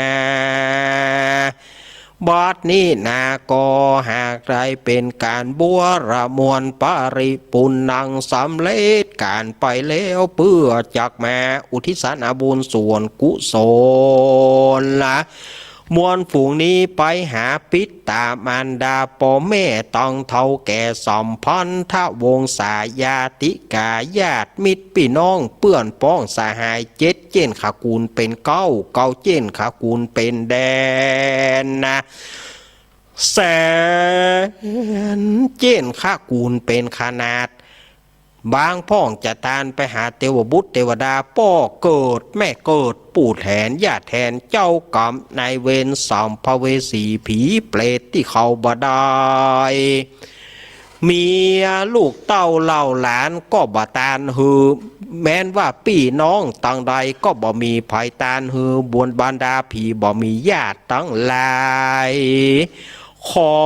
บัดนี้นาก็หากใครเป็นการบัวระมวลปริปุณนังสำเร็จการไปแล้วเพื่อจักแม่อุทิศนาบุญส่วนกุศลละมวลฝูงนี้ไปหาปิตตามารดาพ่อแม่ต้องเท่าแก่สัมพันธวงศาญาติกาญาติมิตรพี่น้องเปื้อนป้องสหายเจ็ดเจนขากูลเป็นเก้าเจนขากูลเป็นแดนนะแสนเจนขากูลเป็นขนาดบางพ่องจะตานไปหาเทวบุตรเทวดาพ่อเกิดแม่เกิดปู่แทนญาติแทนเจ้ากรรมนายเวรสัมภเวสีผีเปรตที่เขาบ่ได้เมียลูกเต้าเล่าหลานก็บ่ตานหือแม้นว่าพี่น้องต่างใดก็บ่มีภัยตานหือบวนบรรดาผีบ่มีญาติตั้งหลายขอ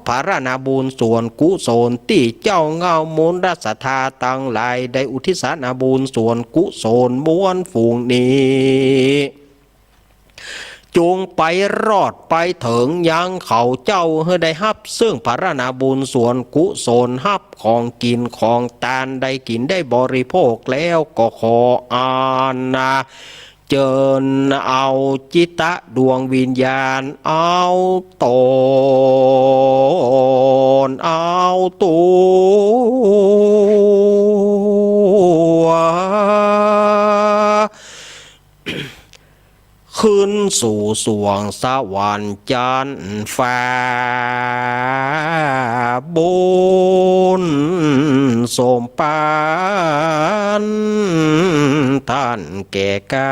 พระนาบุญส่วนกุศลที่เจ้าเงามูลรัศธาตั้งหลายได้อุทิศนาบุญส่วนกุศลมวลฝูงนี้จงไปรอดไปถึงยังเขาเจ้าให้ได้ฮับซึ่งพระนาบุญส่วนกุศลฮับของกินของทานได้กินได้บริโภคแล้วก็ขออานาเจิญเอาจิตะดวงวิญญาณเอาตนเอาตัวขึ้นสู่สวงสวรรค์จันทร์ฟ้าบุญสมปานท่านแก่กา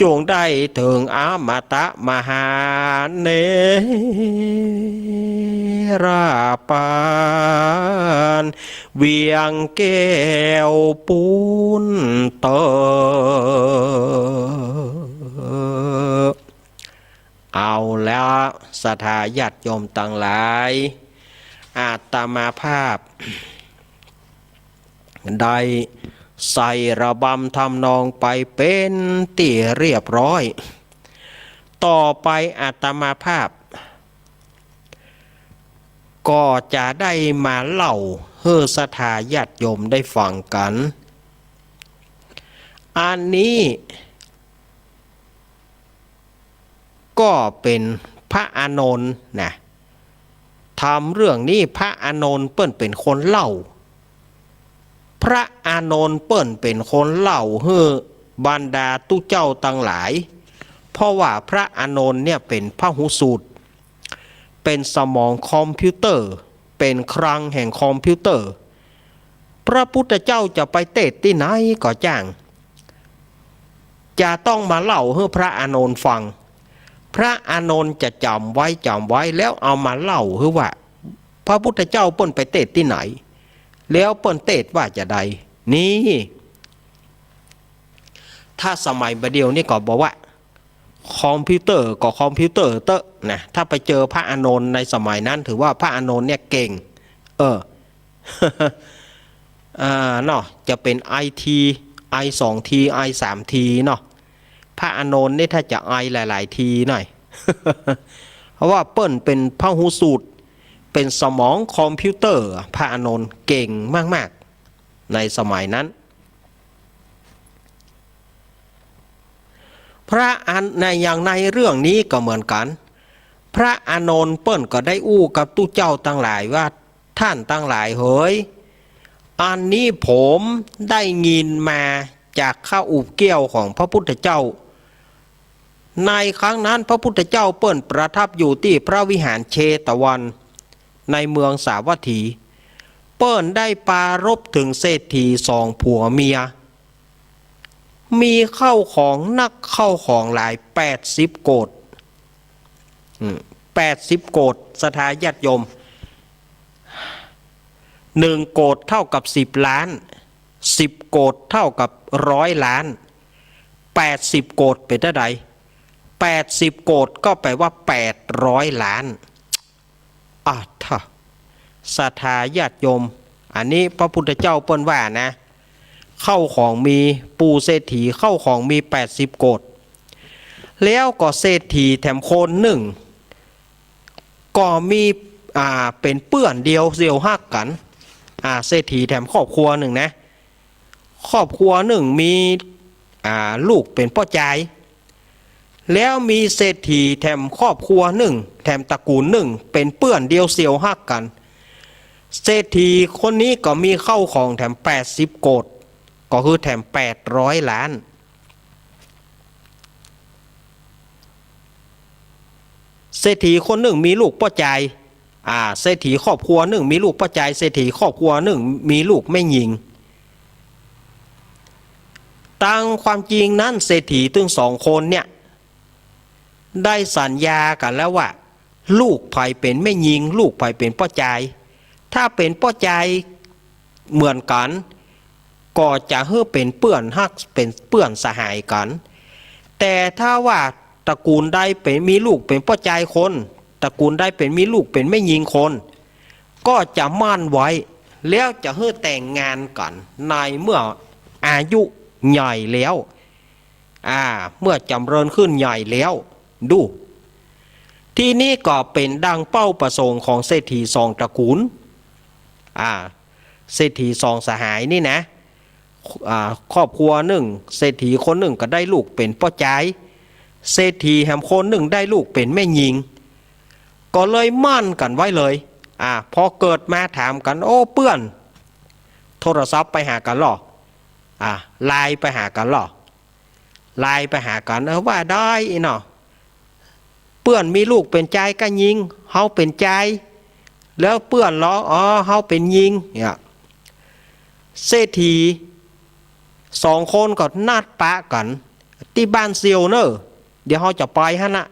จงได้ถึงอมตะมหาเนราปานเวียงแก้วปูนเตอเอาแล้วศรัทธาญาติโยมต่างหลายอาตมาภาพได้ใส่ระบำทำนองไปเป็นที่เรียบร้อยต่อไปอาตมาภาพก็จะได้มาเล่าให้ศรัทธาญาติโยมได้ฟังกันอันนี้ก็เป็นพระอานนท์นะทำเรื่องนี้พระอานนท์เปิ้นเป็นคนเล่าพระอานนท์เปิ้นเป็นคนเล่าให้บรรดาตุเจ้าตั้งหลายเพราะว่าพระอานนท์เนี่ยเป็นพหุสูตรเป็นสมองคอมพิวเตอร์เป็นคลังแห่งคอมพิวเตอร์พระพุทธเจ้าจะไปเทศน์ที่ไหนก็จ้างจะต้องมาเล่าให้พระอานนท์ฟังพระอานนท์จะจำไว้แล้วเอามาเล่าให้ว่าพระพุทธเจ้าเปิ้นไปเทศน์ที่ไหนแล้วเปิ้นเทศน์ว่าจะใดนี่ถ้าสมัยประเดี๋ยวนี้ก็บอกว่าคอมพิวเตอร์ก็คอมพิวเตอร์เตอะนะถ้าไปเจอพระอานนท์ในสมัยนั้นถือว่าพระอานนท์เนี่ยเก่งเนาะจะเป็น IT I2T I3T เนาะพระอานนท์นี่ถ้าจะไอหลายๆทีหน่อย เพราะว่าเปิ้นเป็นพหุสูตร เป็นสมองคอมพิวเตอร์พระอานนท์เก่งมากๆในสมัยนั้นพระอันในอย่างในเรื่องนี้ก็เหมือนกันพระอานนท์เปิ้นก็ได้อู้กับตู้เจ้าตั้งหลายว่าท่านตั้งหลายเฮ้ยอันนี้ผมได้ยินมาจากข้าอุบเกี้ยวของพระพุทธเจ้าในครั้งนั้นพระพุทธเจ้าเปิ้นประทับอยู่ที่พระวิหารเชตวันในเมืองสาวัตถีเปิ้นได้ปรารภถึงเศรษฐีสองผัวเมียมีเข้าของนักเข้าของหลาย80โกฏ80โกฏสถาญาติโยม1โกฏเท่ากับ10ล้าน10โกฏเท่ากับ100ล้าน80โกฏเป็นเท่าใด80โกฏก็แปลว่า800ล้านท่าศรัทธาญาติโยมอันนี้พระพุทธเจ้าเปิ้นว่านะเข้าของมีปูเศรษฐีเข้าของมี80โกฏแล้วก็เศรษฐีแถมคนหนึ่งก็มีเป็นเปื้อนเดียวเสียวหักกันเศรษฐีแถมครอบครัวหนึ่งนะครอบครัวหนึ่งมีลูกเป็นพ่อใจแล้วมีเศรษฐีแถมครอบครัวหนึ่งแถมตระกูลหนึ่งเป็นเปื้อนเดียวเสียวหักกันเศรษฐีคนนี้ก็มีเข้าของแถม80โกฏก็คือแถม800ล้านเศรษฐีคนหนึ่งมีลูกพ่อใจเศรษฐีครอบครัวหนึ่งมีลูกพ่อใจเศรษฐีครอบครัวหนึ่งมีลูกไม่หญิงตามความจริงนั้นเศรษฐีถึง2คนเนี่ยได้สัญญากันแล้วว่าลูกไผ่เป็นไม่หญิงลูกไผ่เป็นพ่อใจถ้าเป็นพ่อใจเหมือนกันก็จะเฮือเป็นเปื้อนฮักเป็นเปื้อนสหายกันแต่ถ้าว่าตระกูลใดเป็นมีลูกเป็นพ่อใจคนตระกูลใดเป็นมีลูกเป็นไม่หญิงคนก็จะมั่นไว้แล้วจะเฮือแต่งงานกันในเมื่ออายุใหญ่แล้วเมื่อจำเริญขึ้นใหญ่แล้วดูที่นี่ก็เป็นดังเป้าประสงค์ของเศรษฐีสองตระกูลเศรษฐีสองสหายนี่นะครอบครัวหนึ่งเศรษฐีคนหนึ่งก็ได้ลูกเป็นพ่อใจเศรษฐีแหมคนหนึ่งได้ลูกเป็นแม่หญิงก็เลยมั่นกันไว้เลยพอเกิดมาถามกันโอ้เปื้อนโทรศัพท์ไปหากันหรอไลน์ไปหากันหรอไลน์ไปหากันว่าได้เนาะเปื้อนมีลูกเป็นใจก็ยิงเฮาเป็นใจแล้วเปื้อนเหรอเฮาเป็นยิงเนี่ยเศรษฐี2คนก็นัดปะกันที่บ้านเซียวเนอะเดี๋ยวเขาจะไปฮะนะ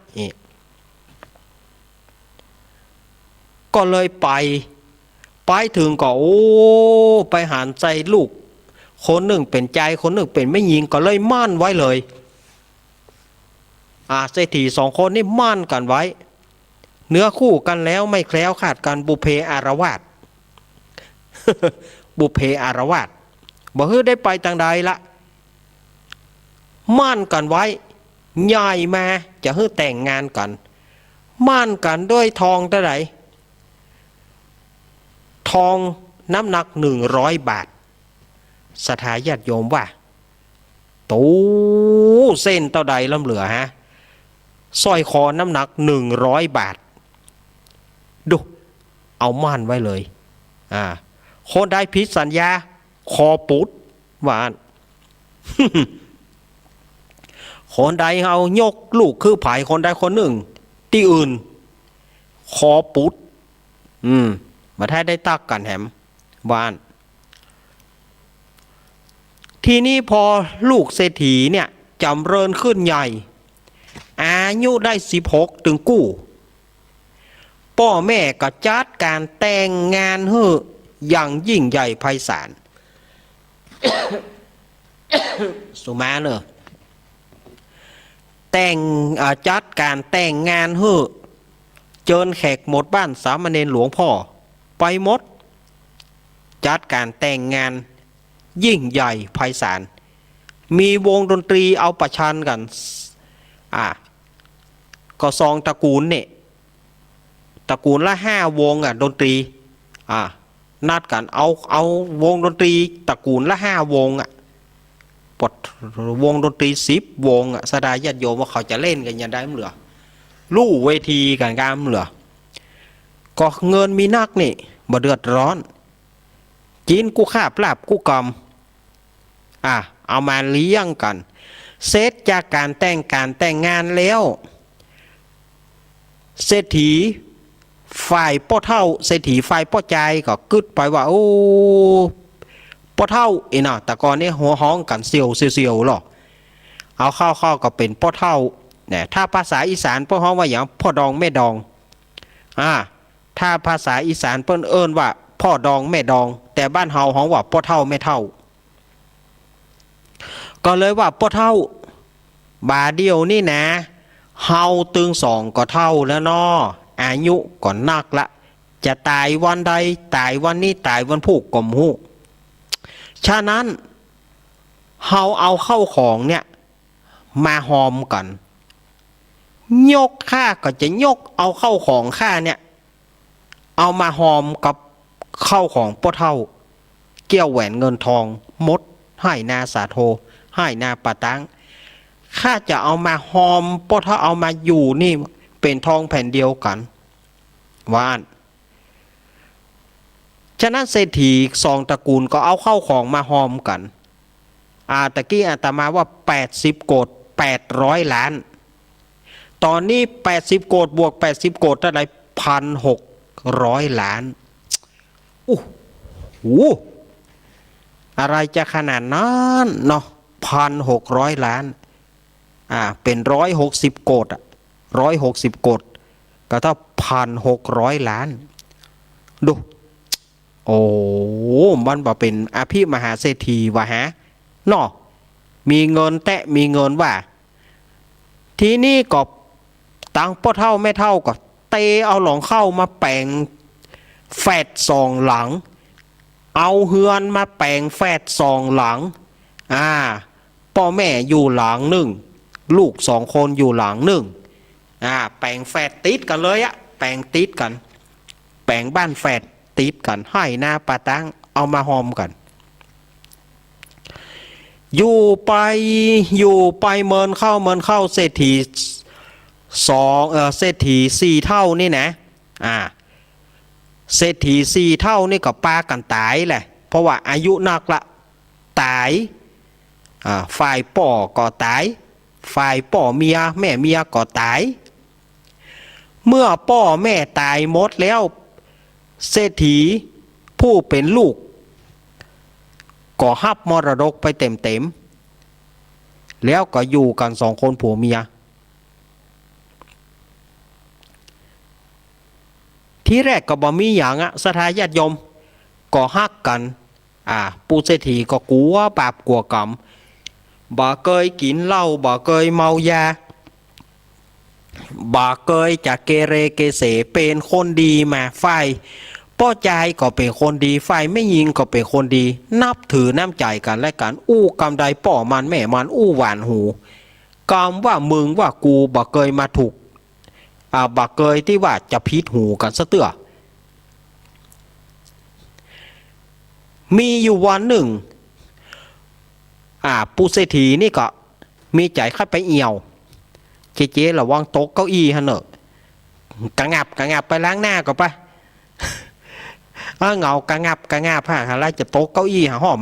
ก็เลยไปถึงก็ไปหารใจลูกคนหนึ่งเป็นใจคนหนึ่งเป็นไม่ยิงก็เลยมั่นไว้เลยเศรษฐี2คนนี่มั่นกันไว้เนื้อคู่กันแล้วไม่แคล้วขาดกันบุพเพอารวาส บุพเพอารวาสบ่ฮื้อได้ไปทางใดละมั่นกันไว้ใหญ่มาจะฮื้อแต่งงานกันมั่นกันด้วยทองเท่าไหร่ทองน้ำหนัก100 บาทศรัทธาญาติโยมว่าตู้เส้นเท่าใดล้ำเหลือสร้อยคอน้ำหนัก100 บาทดูเอามั่นไว้เลยคนได้ผิดสัญญาคอปุดหวาน คนใดเอายกลูกคือผายคนใดคนหนึ่งที่อื่นคอปุดมาถ้าได้ตักกันแหมหวานทีนี้พอลูกเศรษฐีเนี่ยจำเริญขึ้นใหญ่อายุได้16ถึงกู้พ่อแม่ก็จัดการแต่งงานเฮ้ออย่างยิ่งใหญ่ไพศาล สุมาเนอะจัดการแต่งงานเฮ้อเจิญแขกหมดบ้านสามเณรหลวงพ่อไปหมดจัดการแต่งงานยิ่งใหญ่ไพศาลมีวงดนตรีเอาประชันกันก็2ตระกูลเนี่ย ตระกูลละ5 วงดนตรีนัดกันเอาวงดนตรีตระกูลละ5 วงปดวงดนตรี10 วงสดายญาติโยมว่าเขาจะเล่นกันยังได้มั้งเหรอลู่เวทีกันกามเหรอก็เงินมีนักนี่บ่เดือดร้อนกินกูข้าปลาบกูกำเอามาเลี้ยงกันเสร็จจากการแต่งงานแล้วเศรษฐีฝ่ายพ่อเท่าเศรษฐีฝ่ายพ่อใจก็กึดไปว่าโอ้พ่อเท่าแต่ก่อนนี้หัวห้องกันเสียวหรอเอาเข้าก็เป็นพ่อเท่าเนี่ยถ้าภาษาอีสานพ่อห้องว่าอย่างพ่อดองแม่ดองถ้าภาษาอีสานเปิ้นเอิ้นว่าพ่อดองแม่ดองแต่บ้านเฮาห้องว่าพ่อเท่าแม่เท่าก็เลยว่าพ่อเท่าบาเดียวนี่นะเฮาตึง2ก็เท่าแล้วเนาะอายุก่อนนักละจะตายวันใดตายวันนี้ตายวันพุธก็บ่ฮู้ฉะนั้นเฮาเอาเข้าของเนี่ยมาหอมกันยกข้าก็จะยกเอาเข้าของข้าเนี่ยเอามาหอมกับเข้าของพ่อเท่าเกี่ยวแหวนเงินทองมดให้นาสาโทให้นาปะตังข้าจะเอามาหอมพ่อเท่าเอามาอยู่นี่เป็นทองแผ่นเดียวกันว่านฉะนั้นเศรษฐี2 ตระกูลก็เอาเข้าของมาหอมกันตะกี้อาตมาว่า80 โกฏ800 ล้านตอนนี้80 โกฏบวก80 โกฏเท่าไหร่1,600 ล้านโอ้โหอะไรจะขนาดนั้นเนาะ1,600 ล้านเป็น160 โกฏ160 โกฏก็เท่า1,600 ล้านดูโอ้มันบ่เป็นอภิมหาเศรษฐีวะฮะเนาะมีเงินแตะมีเงินว่าทีนี้ก็ตังพ่อเท่าแม่เท่าก็เตเอาหลองเข้ามาแปลงแฝด2 หลังเอาเฮือนมาแปลงแฝด2 หลังพ่อแม่อยู่หลังหนึ่งลูก2 คนอยู่หลังหนึ่งแปลงแฝดติดกันเลยแปลงติดกันแปลงบ้านแฝดติดกันให้หน้าปะตังเอามาหอมกันอยู่ไปเมินเข้าเศรษฐีเศรษฐี4 เท่านี่นะเศรษฐี4 เท่านี่ก็ปากันตายแหละเพราะว่าอายุนักละตายฝ่ายป่อก็ตายฝ่ายป่อเมียแม่เมียก็ตายเมื่อป่อแม่ตายหมดแล้วเศรษฐีผู้เป็นลูกก็ฮับมรดกไปเต็มแล้วก็อยู่กัน2 คนผัวเมียที่แรกก็บ่มีอย่างศรัทธาญาติโยมก็ฮักกันปู่เศรษฐีก็กลัวบาปกลัวกรรมบ่เคยกินเหล้าบ่เคยเมายาบ่เคยจะเกเรเกเสเป็นคนดีมาฝ่ายพ่อใจก็เป็นคนดีฝ่ายไม่ยิงก็เป็นคนดีนับถือน้ำใจกันและกันกำใดป่อมันแม่มันหวานหูกำว่ามึงว่ากูบ่เคยมาถูกบ่เคยที่ว่าจะพิษหูกันซะเตื้อมีอยู่วันหนึ่งปู่เศรษฐีนี่ก็มีใจเข้าไปเอี่ยวเจ๊ระวังโต๊ะเก้าอี้ฮะเนอะกระงับไปล้างหน้าก่อนไปเงากระงับฮะอะไรจะโต๊ะเก้าอี้หาหอม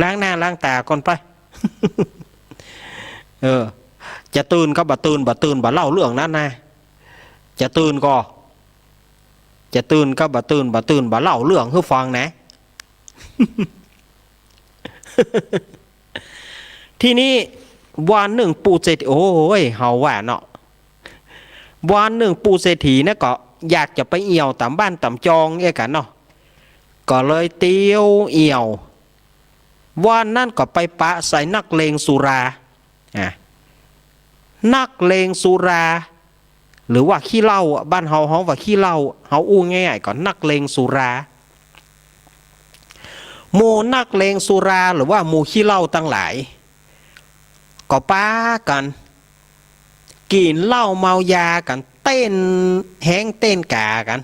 ล้างหน้าล้างตาก่อนไปจะตื่นก็บ่ตื่นบ่เล่าเรื่องนั้นนะจะตื่นก็บ่ตื่นบ่เล่าเรื่องให้ฟังนะ ที่นี่วันหนึ่งปู่เศรษฐีโอ้ยเฮาว่าเนาะวันหนึ่งปู่เศรษฐีนะก็อยากจะไปเอี่ยวตามบ้านตามจองกันเนาะก็เลยเตียวเอี่ยววันนั้นก็ไปปะใส่นักเลงสุรานักเลงสุราหรือว่าขี้เหล้าบ้านเฮาว่าขี้เหล้าเฮาอู้ง่ายๆก่อนนักเลงสุราหมู่นักเลงสุราหรือว่าหมู่ขี้เหล้าตั้งหลายก็ป้ากันกินเหล้าเมายากัน เต้นแห้งเต้นกากัน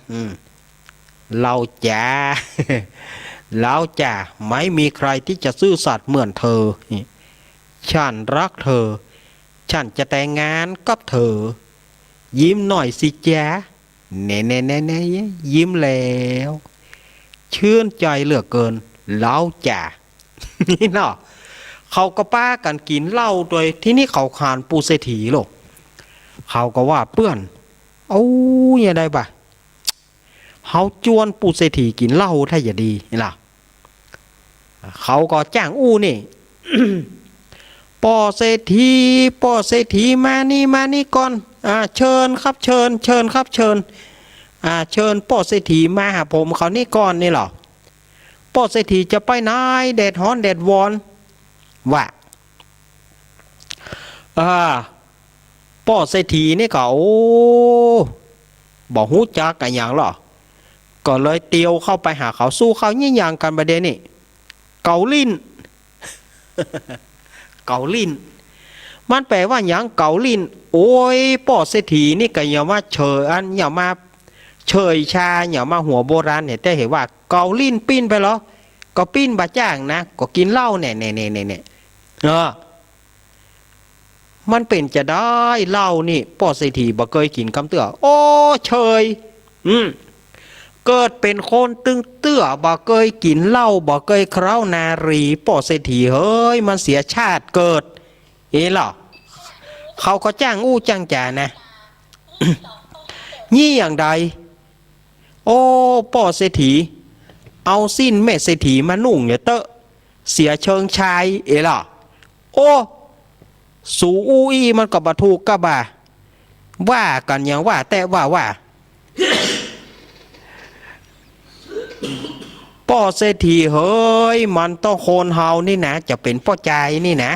เราจ๋า เราจ๋าไม่มีใครที่จะซื่อสัตย์เหมือนเธอฉันรักเธอฉันจะแต่งงานกับเธอยิ้มหน่อยสิจ๊ะเน่เน่เน่เน่ยิ้มแล้วชื่นใจเหลือเกินเราจ๋า นี่เนาะเขาก็ป้ากันกินเหล้าโดยที่นี่เขาขานปูเศรษฐีโลกเขาก็ว่าเปื้อนเอาอย่าได้บ่ะเขาจวนปูเศรษฐีกินเหล้าถ้าอย่าดีนี่ล่ะเขาก็จ้างอู้นี่ ป่อเศรษฐีป่อเศรษฐีมานี่ก่อนเชิญครับเชิญครับเชิญเชิญป่อเศรษฐีมาหาผมเขานี่ก่อนนี่หรอป่อเศรษฐีจะไปไหนแดดฮ้อนแดดวอนว่าป่อเศรษฐีนี่ก็โอ้บอกหูจักกันอย่างหรอก็เลยเตียวเข้าไปหาเขาสู้เขายิ่งอย่างกันประเด็นนี่เกาลิ้น เกาลิ้นมันแปลว่าอย่างเกาลิ้นโอ้ยป่อเศรษฐีนี่ก็อย่ามาเฉยอันอย่ามาเฉยชาอย่ามาหัวโบราณเนี่ยแต่เห็นว่าเกาลิ้นปิ้นไปเหรอก็ปิ้นบาจ้างนะก็กินเหล้าเนี่ยมันเป็นจะได้เหล้านี่ป่อเศรษฐีบ่เคยกินคำเตื้อโอ้เฉยเกิดเป็นคนตึงเตื้อบ่เคยกินเหล้าบ่เคยเคล้านารีป่อเศรษฐีเฮ้ยมันเสียชาติเกิดหรอเขาก็จ้างอู้จ้างจ่านะ นี่อย่างใดโอ้ป่อเศรษฐีเอาสิ้นแม่เศรษฐีมานุ่งเนี่ยเตอะเสียเชิงชายหรอโอ้สูอู้อีมันก็บ่ถูกกะบ่าว่ากันอย่างว่าแต่ว่าป่อเศรษฐีเฮ้ยมันต้องโคนเฮานี่นะจะเป็นป่อใจนี่นะ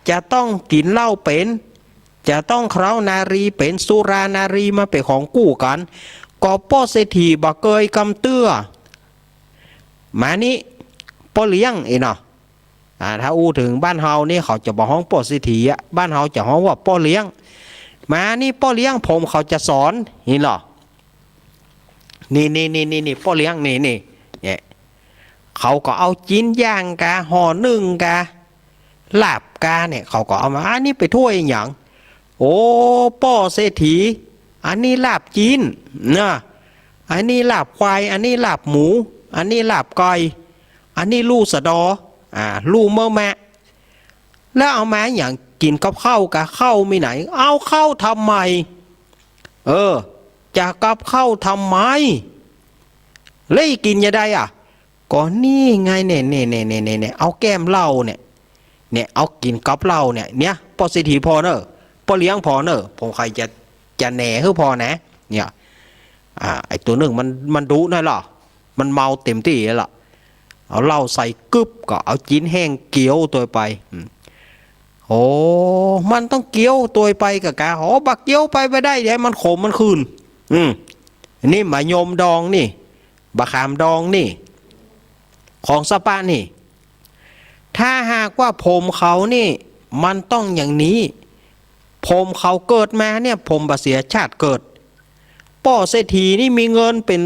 จะต้องกินเหล้าเป็นจะต้องเคล้านารีเป็นสุรานารีมาเป็นของกู้กันก็ป่อเศรษฐีบ่เคยกำเตื้อมานี่ป่อเลี้ยงเนาะถ้าอู้ถึงบ้านเฮานี่เขาจะบอกห้องป่อเศรษฐีบ้านเฮาจะห้องว่าป่อเลี้ยงมานี่ป่อเลี้ยงผมเขาจะสอนนี่หรอนี่ป่อเลี้ยงนี่เนี่ยเขาก็เอาจิ้นย่างกะห่อนึ่งกะลาบกาเนี่ยเขาก็เอามาอันนี้ไปถ้วยอย่างโอ้ป่อเศรษฐีอันนี้ลาบจีนนะอันนี้ลาบควายอันนี้ลาบหมูอันนี้ลาบไก่อันนี้ลูสะดอลูเมื่อแม่แล้วเอามาอย่างกินกับข้าวกะข้าวมีไหนเอาข้าวทำไมจะกับข้าวทำไมเลยกินยังไงก็นี่ไงเนี่ยเอาแก้มเหล้าเนี่ยเอากินกับเหล้าเนี่ยป่อเศรษฐีพอเนอะป่อเลี้ยงพอเนอะผมใครจะแหน่ให้พอนะเนี่ยไอตัวหนึ่งมันดุนะหรอมันเมาเต็มที่แล้วเอาเหล้าใส่กึบก็เอาจิ้นแห้งเกี๊ยวตัวไปโอ้มันต้องเกี๊ยวตัวไปกับกาบักเกี๊ยวไปได้เดี๋ยวมันขมมันคืนนี่มายมดองนี่บะขามดองนี่ของสปะนี่ถ้าหากว่าผมเขานี่มันต้องอย่างนี้ผมเขาเกิดมาเนี่ยผมบ่เสียชาติเกิดป่อเศรษฐีนี่มีเงินเป็น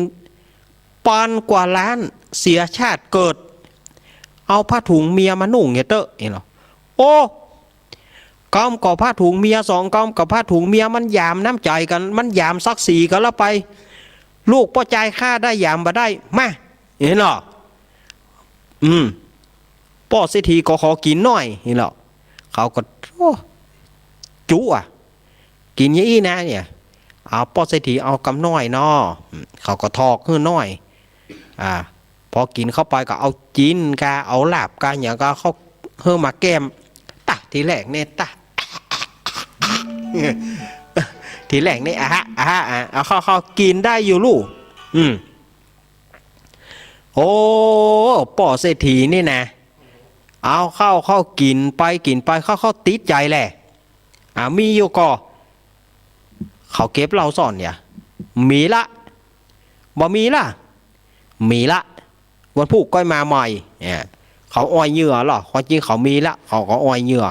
พันกว่าล้านเสียชาติเกิดเอาผ้าถุงเมียมานุ่งเนี่ยเตอะเหรอโอ้กอมกับผ้าถุงเมียสองกอมกับผ้าถุงเมียมันยามน้ำใจกันมันยามซักสีกันแล้วไปลูกป่อใจค่าได้ยามบ่ได้มาเห็นหรอป่อเศรษฐีก็ขอกินหน่อยเห็นหรอเขาก็จุกินยี่นะเนี่ยเอาป่อเศรษฐีเอากำน้อยเนาะเขาก็ทอกขึ้นน้อยพอกินเข้าไปก็เอาจีนกาเอาลาบกาอย่างก็เขาเฮือมาแก้มทีแรกเนี่ยทีแรกนี่เอาเข้ากินได้อยู่ลูกโอ้ป่อเศรษฐีนี่นะเอาเข้ากินไปเข้าติดใจแหละมีอยู่ก็เขาเก็บเราซ่อนเนี่ยมีละบ่มีละมีละวันพุกก้อยมาใหม่เขาอ้อยเหยื่อหรอความจริงเขามีละเขาก็อ้อยเหยื่อ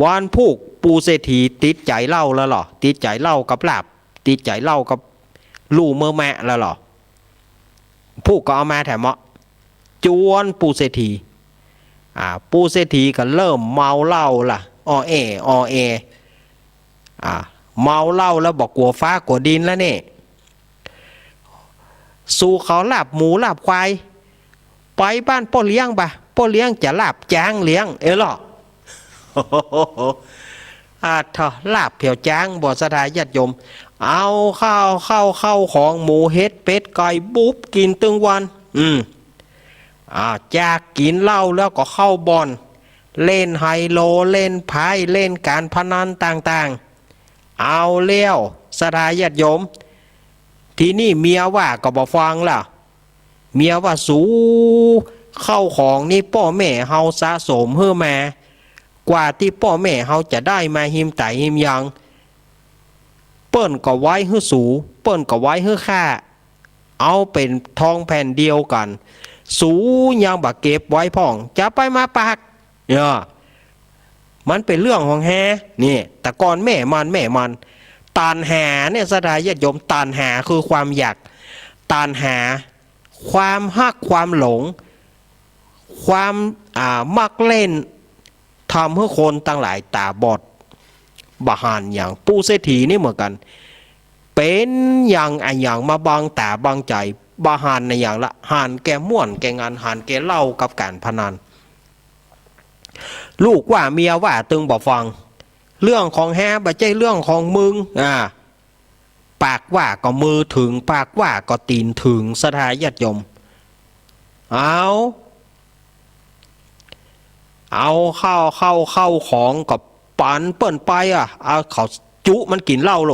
วันพุกป ปูเศรษฐีติดใจเหล้าแล้วเหรอติดใจเหล้ากับลาบติดใจเหล้ากับลู่เมื่อแม่แล้วเหรอผู้ก็เอามาแถมเหมาะจวนปูเศรษฐีปูเศรษฐีก็เริ่มเมาเหล้าล่ะอ้อแอเมาเหล้าแล้วบอกกลัวฟ้ากลัวดินแล้วเนี่ยสู่เขาลาบหมูลาบควายไปบ้านพ่อเลี้ยงบ่ะพ่อเลี้ยงจะลาบจ้างเลี้ยงหรอเถอะลาบเผียวจ้างบ่สถานญาติโยมเอาข้าวของหมูเฮ็ดเป็ดไก่บุ๊บกินตึงวันจากกินเหล้าแล้วก็เข้าบ่อนเล่นไฮโลเล่นไพ่เล่นการพนันต่างๆเอาเลี้ยวสถานญาติโยมที่นี่เมียว่าก็บ่ฟังล่ะเมียว่าสูเข้าของนี่พ่อแม่เฮาสะสมเฮือมากว่าที่พ่อแม่เฮาจะได้มาหิมไตหิมยังเปิ้นก็ไว้ฮือสูเปิ้นก็ไว้ฮือค่าเอาเป็นทองแผ่นเดียวกันสูยังบ่เก็บไว้พ่องจะไปมาปากมันเป็นเรื่องของแฮนี่แต่ก่อนแม่มันตานหาเนี่ยสถานญาติโยมตานหาคือความอยากตานหาความฮักความหลงความมักเล่นทำให้คนตั้งหลายตาบอดบาหานอย่างปูเศรษฐีนี่เหมือนกันเป็นอย่างมาบังตาบังใจบาหานในอย่างละหานแกม่วนแกงานหานแกเล่ากับการพนันลูกว่าเมียว่าตึงบอกฟังเรื่องของแฮบ่ใช่เรื่องของมึงปากว่าก็มือถึงปากว่าก็ตีนถึงสถานญาติโยมเอาเข้าของกับปันเปิ้นไปเอาเขาจุมันกินเหล้าโล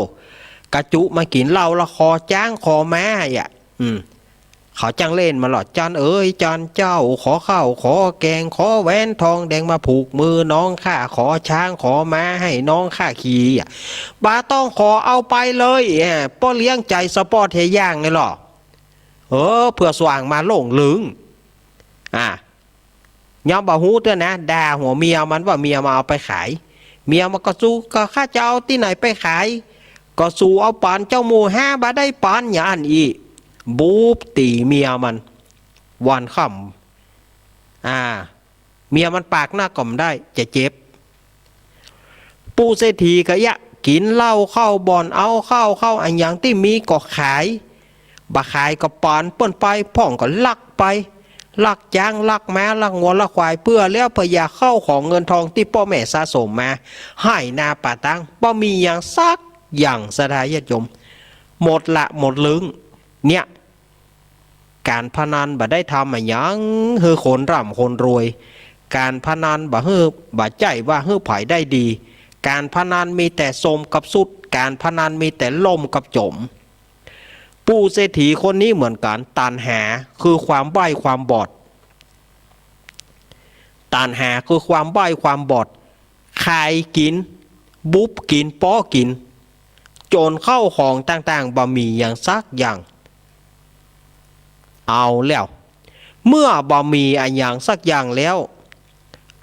กระจุมันกินเหล้าละคอจ้างคอแม่เขาจ้างเล่นมาหลอดจานจานเจ้าขอข้าวขอแกงขอแหวนทองแดงมาผูกมือน้องข้าขอช้างขอม้าให้น้องข้าขี่บาต้องขอเอาไปเลยป้อเลี้ยงใจสปอร์ตเทย่างไงหรอเพื่อสว่างมาโล่งลึงยอมบ่ฮู้เด้อนะด่าหัวเมียมันว่าเมียมาเอาไปขายเมียมันก็สู้ก็ข้าจะเอาที่ไหนไปขายก็สู้เอาปานเจ้าหมู5บาทได้ปานอย่างอันอีบูบตีเมียมันวันค่ำเมียมันปากหน้าก่อมได้จะเจ็บปูเศรษฐีก็กินเหล้าเข้าบ่อนเอาเข้าอันอย่างที่มีก็ขายบ่ขายก็ปานเปิ้นไปพ่องก็ลักไปลักจ้างลักแม้ลักงัวลักควายเพื่อแล้วพยาเข้าของเงินทองที่พ่อแม่สะสมมาให้นาป่าตังบ่มีอย่างซักอย่างสถานญาติโยมหมดลึงเนี่ยการพนันบ่ได้ทำอย่างเฮือคนร่ำคนรวยการพนันบ่ใจว่าเฮือไผได้ดีการพนันมีแต่สมกับสุดการพนันมีแต่ล่มกับจมปูเศรษฐีคนนี้เหมือนกันตันหาคือความใบ้ความบอดตันหาคือความใบ้ความบอดขายกินบุ๊บกินป้อกินโจรเข้าของต่างๆบ่มีอย่างซักอย่างเอาแล้วเมื่อบ่มีอันอย่างสักอย่างแล้ว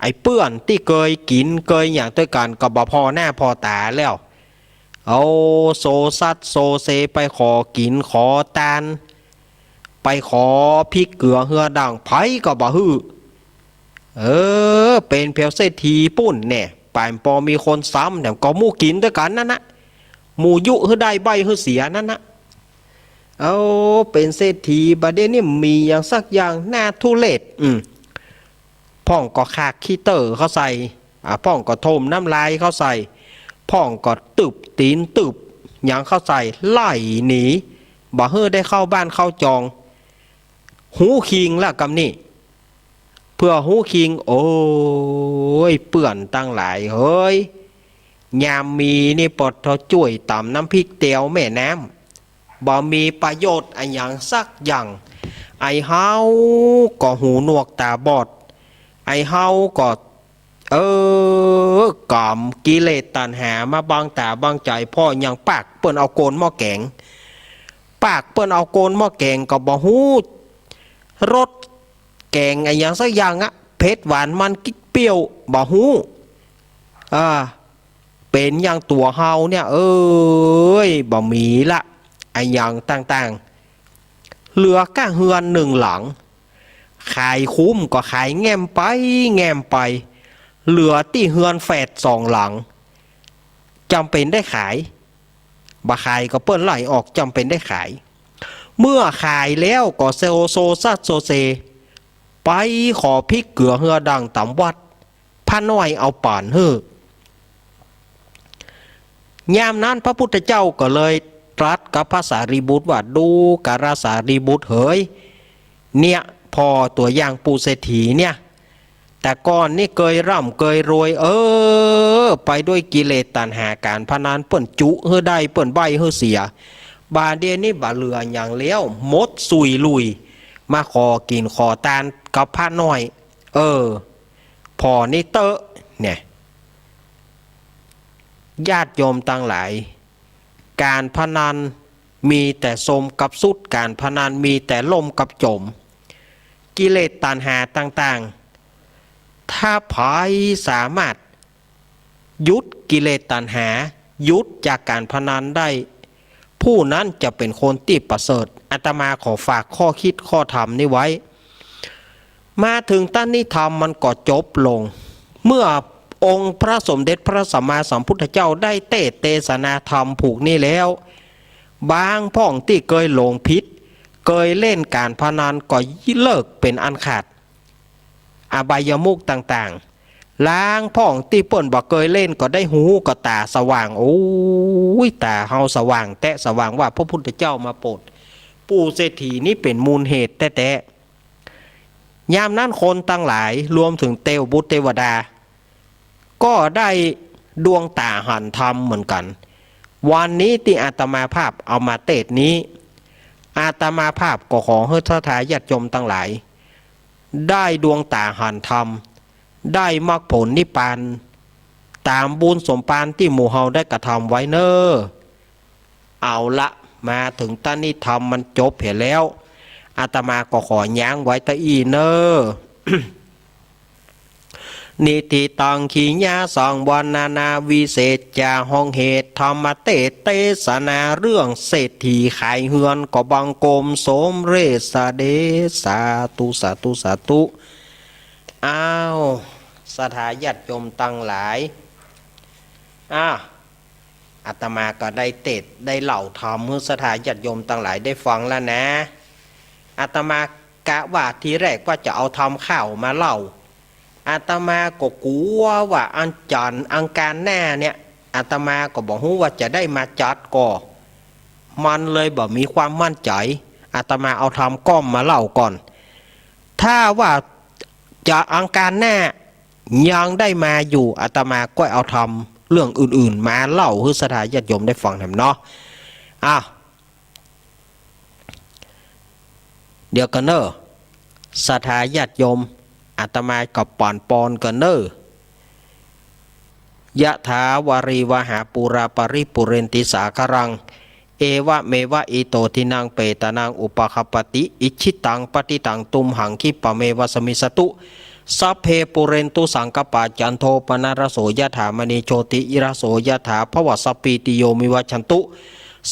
ไอ้เปื้อนที่เคยกินเคยอย่างด้วยกันก็บ่พอหน้าพอตาแล้วเอาโซซัดโซเซไปขอกินขอตานไปขอพริกเกลือเฮือดังไผก็บ่ฮื้อเป็นเพียวเศรษฐีปุ่นเนี่ยป่านปอมีคนซ้ำแต่ก็มู่กินด้วยกันนั่นนะหมู่ยุฮื้อได้ใบฮื้อเสียนั่นนะเป็นเศรษฐีบัดเดี๋ยวนี้มีอย่างสักอย่างหน้าทุเรศพ่องก็คากขี้เตอร์เขาใส่พ่องก็ทมน้ำลายเขาใส่พ่องก็ตึบตีนตึบอย่างเข้าใส่ไล่หนีบ่เฮือได้เข้าบ้านเข้าจองหูคิงละกำนี่เพื่อหูคิงโอ้ยเปื่อนตั้งหลายเฮ้ยยามมีนี่ปดทอจุ่ยต่ำน้ำพริกเตียวแม่น้ำบ่มีประโยชน์อันอย่างสักอย่างไอเฮาก็หูหนวกตาบอดไอเฮาก็กล่อมกิเลสตัณหามาบังตาบังใจพ่อยังปากเปิ้นเอาโกนหม้อแกงปากเปิ้นเอาโกนหม้อแกงก็บ่ฮู้รสแกงไอ้อย่างสักอย่างเผ็ดหวานมันกิ๊กเปรี้ยวบ่ฮู้ เป็นอย่างตัวเฮาเนี่ยบ่มีละไอ้อย่างต่างๆเหลือก้าเฮือนหนึ่งหลังขายคุ้มก็ขายแง้มไปแง้มไปเหลือที่เฮือนแฝดสองหลังจำเป็นได้ขายบ่ขายก็เปิ้นไล่ออกจำเป็นได้ขายเมื่อขายแล้วก็เซลโซซัดโซเซไปขอพริกเกลือเฮือดังตำวัดพระน้อยเอาป่านเฮือยามนั้นพระพุทธเจ้าก็เลยตรัสกับพระสารีบุตรว่าดูกาสารีบุตรเฮ้ยเนี่ยพอตัวอย่างปูเศรษฐีเนี่ยแต่ก่อนนี่เคยร่ำเคยรวยไปด้วยกิเลสตัณหาการพนันเปิ้นจุเฮือได้เปิ้นใบเฮือเสียบาเดียนี่บาเหลืออย่างเลี้ยวมดสุยลุยมาขอกินขอตานกับพระน้อยพอนี่เตอะเนี่ยญาติโยมตั้งหลายการพนันมีแต่สมกับสุดการพนันมีแต่ล่มกับจมกิเลสตัณหาต่างๆถ้าไผสามารถยุดกิเลสตัณหายุดจากการพนันได้ผู้นั้นจะเป็นคนที่ประเสริฐอาตมาขอฝากข้อคิดข้อธรรมนี้ไว้มาถึงต้นนิธรรมมันก็จบลงเมื่อองค์พระสมเด็จพระสัมมาสัมพุทธเจ้าได้เทศนาธรรมผูกนี้แล้วบางพ่องที่เคยหลงผิดเคยเล่นการพนันก็เลิกเป็นอันขาดอบายมุขต่างๆล้างพ่องที่เปิ้นบ่เคยเล่นก็ได้หูก็ตาสว่างโอ้ยตาเฮาสว่างแต่สว่างว่าพระพุทธเจ้ามาโปรดปู่เศรษฐีนี่เป็นมูลเหตุแต่ยามนั้นคนตั้งหลายรวมถึงเทวบุตรเทวดาก็ได้ดวงตาหันธรรมเหมือนกันวันนี้ที่อาตมาภาพเอามาเทศนี้อาตมาภาพก็ขอให้ท่านทายาทโยมตั้งหลายได้ดวงตาหันธรรมได้มรรคผลนิพพานตามบุญสมภารที่หมู่เฮาได้กระทำไว้เนอเอาละมาถึงต้นนิธรรมมันจบเห็นแล้วอาตมาก็ขอย้างไว้ตะอีเนอ นิติตังขีญาสังวรนานาวิเศษจาห้องเหตุธรรมเทศนาเรื่องเศรษฐีขายเฮือนก็บังกรมสมเรศเดสาธุสาธุสาธุอ้าวสถาญาติโยมตั้งหลายอาตมาก็ได้เทศได้เล่าธรรมเมื่อสถาญาติโยมตั้งหลายได้ฟังแล้วนะอาตมากะว่าทีแรกว่าจะเอาธรรมข้าวมาเล่าอาตมาก็กลัวว่าอันจันอังการหน้าเนี่ยอาตมาก็บอกว่าจะได้มาจัดก่อมันเลยบอกมีความมั่นใจอาตมาเอาธรรมก้อมมาเล่าก่อนถ้าว่าจะอังการหน้ายังได้มาอยู่อาตมาก็เอาธรรมเรื่องอื่นๆมาเล่าให้สถาญาติโยมได้ฟังแถมเนาะเดี๋ยวกันเนอะสถาญาติโยมอาตมากับปอนกันเนอะยะถาวารีวหาปุราปริปุเรนติสาครังเอวะเมวะอิโตทินังเปตานังอุปคปติอิชิตังปฏิตังตุมหังคิปะเมวะสมิสตุสัพเพปุเรนตุสังกปาจันโทปนารโสยะถามณีโชติอิระโสยะถาภวสัพปีติโยมิวัชันตุ